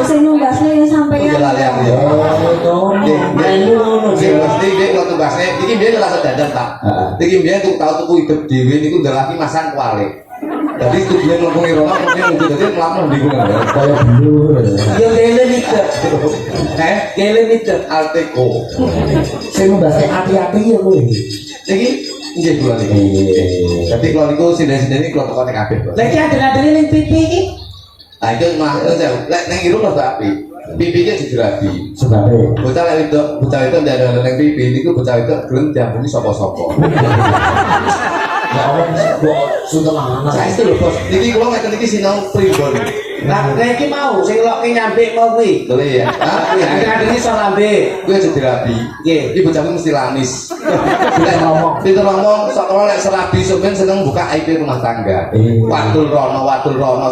Sing numbasne ya sampeyan. Jalan ya. Mesti dia kalau tugasnya, ini dia ngerasa dadan tak. Ini dia tuh tahu tuh hidup dewi ini udah lagi masang kuali. Jadi tuh dia ngomong irona, mungkin untuk jadi melamun di gunung. Kayak dulu. Yo gele itu. Gele itu Arteko. Saya membahas hati-hati ya kowe. Jadi ini dua nih. Jadi kalau itu sini kalau tokoh TKP. Lagi ada ning pipi iki. Nah itu mah itu saya, neng irung lah tapi pipinya digerabi. Sebabnya Bocah itu ada neng pipi, ini tuh bocah itu belum diampuni sopo-sopo. ya Allah kok sudah mana Nah itu loh Bos, ini kalau nggak niki sinau pribon. Nah, iki mau sing lok nyampe mau kuwi. Boleh ya? Ah, Ada ini iso lambe. gue jadi rabi. Nggih. Iki bocah mesti lamis. Pinter ngomong, sok kalau lek serabi sampean seneng buka IP rumah tangga. Wadul rono.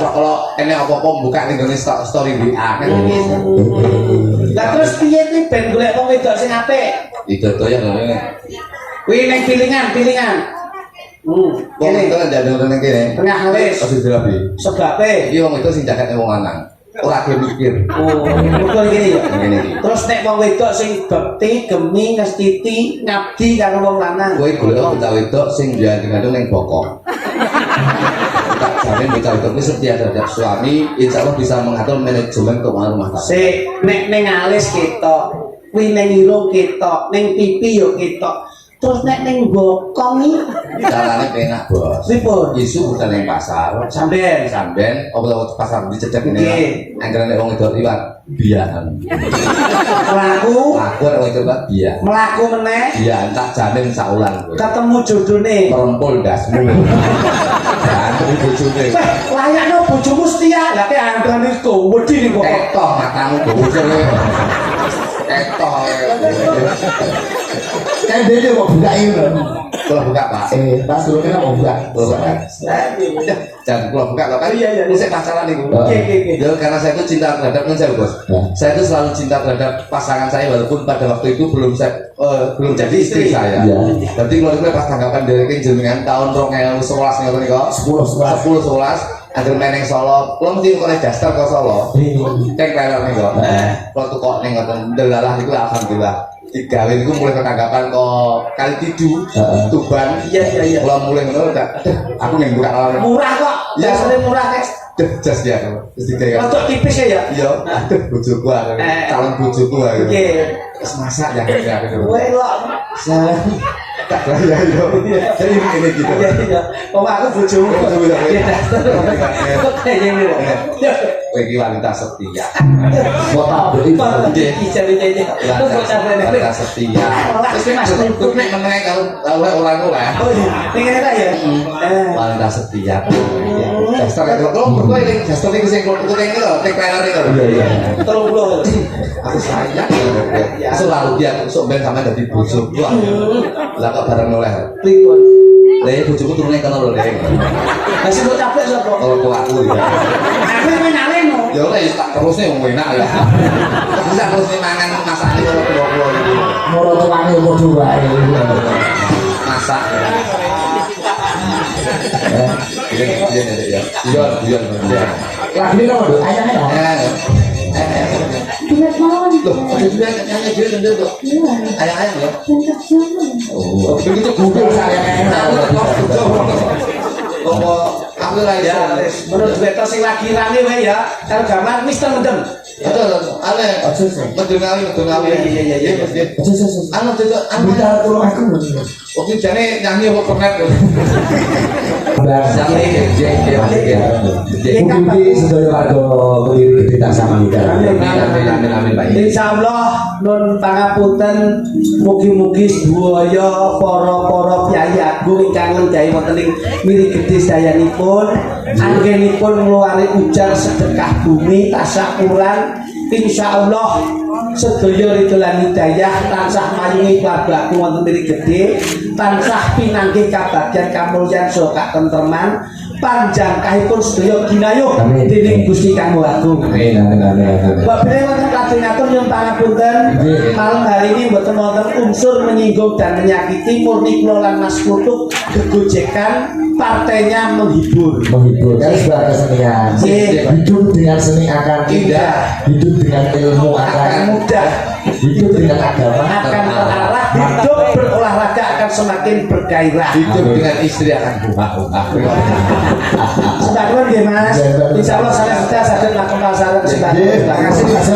Sok kalau enek apa-apa buka ning gone story WA kan gitu. Lah terus piye kuwi ben golek wong wedok sing apik? Itu ya ngene. Kuwi ning pilingan. Wong itu ada ning kene. Tengah alis. Pasti rabi. Sebabe. Iki wong itu sing jaketne wong lanang. Ora ge mikir. Oh, betul gini ya. Ngene iki. Terus nek wong wedok sing bekti, gemi, ngestiti, ngabdi karo wong lanang. Kowe golek bocah wedok sing diandeng ning bokong. Tak jamin bocah wedok iki setia terhadap suami, insyaallah bisa mengatur manajemen keuangan rumah tangga. Sik, nek ning alis ketok, kuwi ning irung ketok, ning pipi yo ketok. Terus nek ning bokong iki Carane penak, Bos. pripun? Isu bukan yang pasar. Sampean. Samben apa pasar dicedek Nggih. ini. Anggaran wong itu liwat biahan. Melaku, Aku nek wong itu Pak biah. melaku meneh, Biahan tak jamin saulan kowe. ketemu jodone. Merempul dasmu. Dan bojone. Layakno bojomu setia, lah kayak antran iku wedi ning kok. Ketoh matamu bocor. Ketoh. kan dia mau buka ini Kalau buka Pak. pas dulu kan mau buka Jangan kalau buka loh kan. Iya. Ini saya pacaran nih. Oke. Ya, karena saya itu cinta terhadap saya Bos. Ya. Saya itu selalu cinta terhadap pasangan saya walaupun pada waktu itu belum jadi istri saya. Ya. Berarti kalau itu pas tanggapan dari jenengan tahun 2011 ngoten niku. 10 11 Agar meneng Solo, lo mesti kok daster ke Solo. Cek leler nih kok. Kalau tuh kok neng ngoten delalah itu alhamdulillah. Digawe niku mulai ketanggapan kok kali tidu Tuban. Iya. Kalau mulai ngono aku neng buka lawan. Murah kok. Iya. Biasane murah tes. Jas ya. Terus digawe. Untuk tipis ya. Iya, aduh bojoku calon bojoku ae. Nggih. Wis masak ya aku. Kowe lok. Tak ya yo. Jadi ini gitu. Iya. Kok aku bojomu. Iya. Kok kayak gini. Kowe iki wanita setia. kota berarti Ijari-ijari. Terus kok sampeyan Wanita setia. Terus nek masuk kudu nek meneng kalau oleh-oleh. Oh iya, ini kan ya? Wanita setia. Dasar kalau berdua ini dasar ini sing kudu ini lho, tek trailer itu. iya Tolong dulu. Aku sayang selalu dia sok ben sampe dadi bojoku. Lah kok bareng oleh. Pripun? Lah bojoku turune kono lho, Dek. Masih kok capek sapa? Kalau aku ya. Aku yang naleno. Ya oleh tak terusnya wong enak ya. Bisa terus mangan masakne karo kula iki. moro tuane padha wae Masak. Iya. lagi lho ayah Duit mawon. Loh, ada juga nyanyi dia dan tuh. Ayang-ayang ya. Dan kerjaan. oh begitu Google saya Aku lah ya. Menurut beto sing lagi rame wae ya, karo gambar Mister Mendem. Aduh, aneh. Medul ngawi. Iya. Anu itu Minta tolong aku. Oke, jane nyanyi apa pernah? Mungkin sedaya warga keliru kita sama kita. Amin. Insyaallah nun pangapunten mugi-mugi sedaya para kyai agung ingkang nggadhahi wonten ing miri gedhe sayanipun anggenipun ngluwari ujar sedekah bumi tasyakuran insyaallah sedaya ridholan hidayah tansah mayungi babaku wonten miri gedhe tansah pinanggih kabagyan kamulyan saha katentreman panjang kahipun sedaya ginayuh dening Gusti Kang Agung. Amin. Babine wonten kajengaken nyuwun pangapunten malam hari ini mboten wonten unsur menyinggung dan menyakiti murni kula lan Mas Kutuk gegojekan partainya menghibur Kan sebuah kesenian. Hidup dengan seni akan indah, hidup dengan ilmu akan mudah, hidup dengan agama akan terarah, hidup berolahraga akan semakin bergairah. Hidup dengan istri akan buka. Sebagian nggih Mas, insyaallah saya sudah saged melakukan pasaran sebagian. Terima kasih Mas.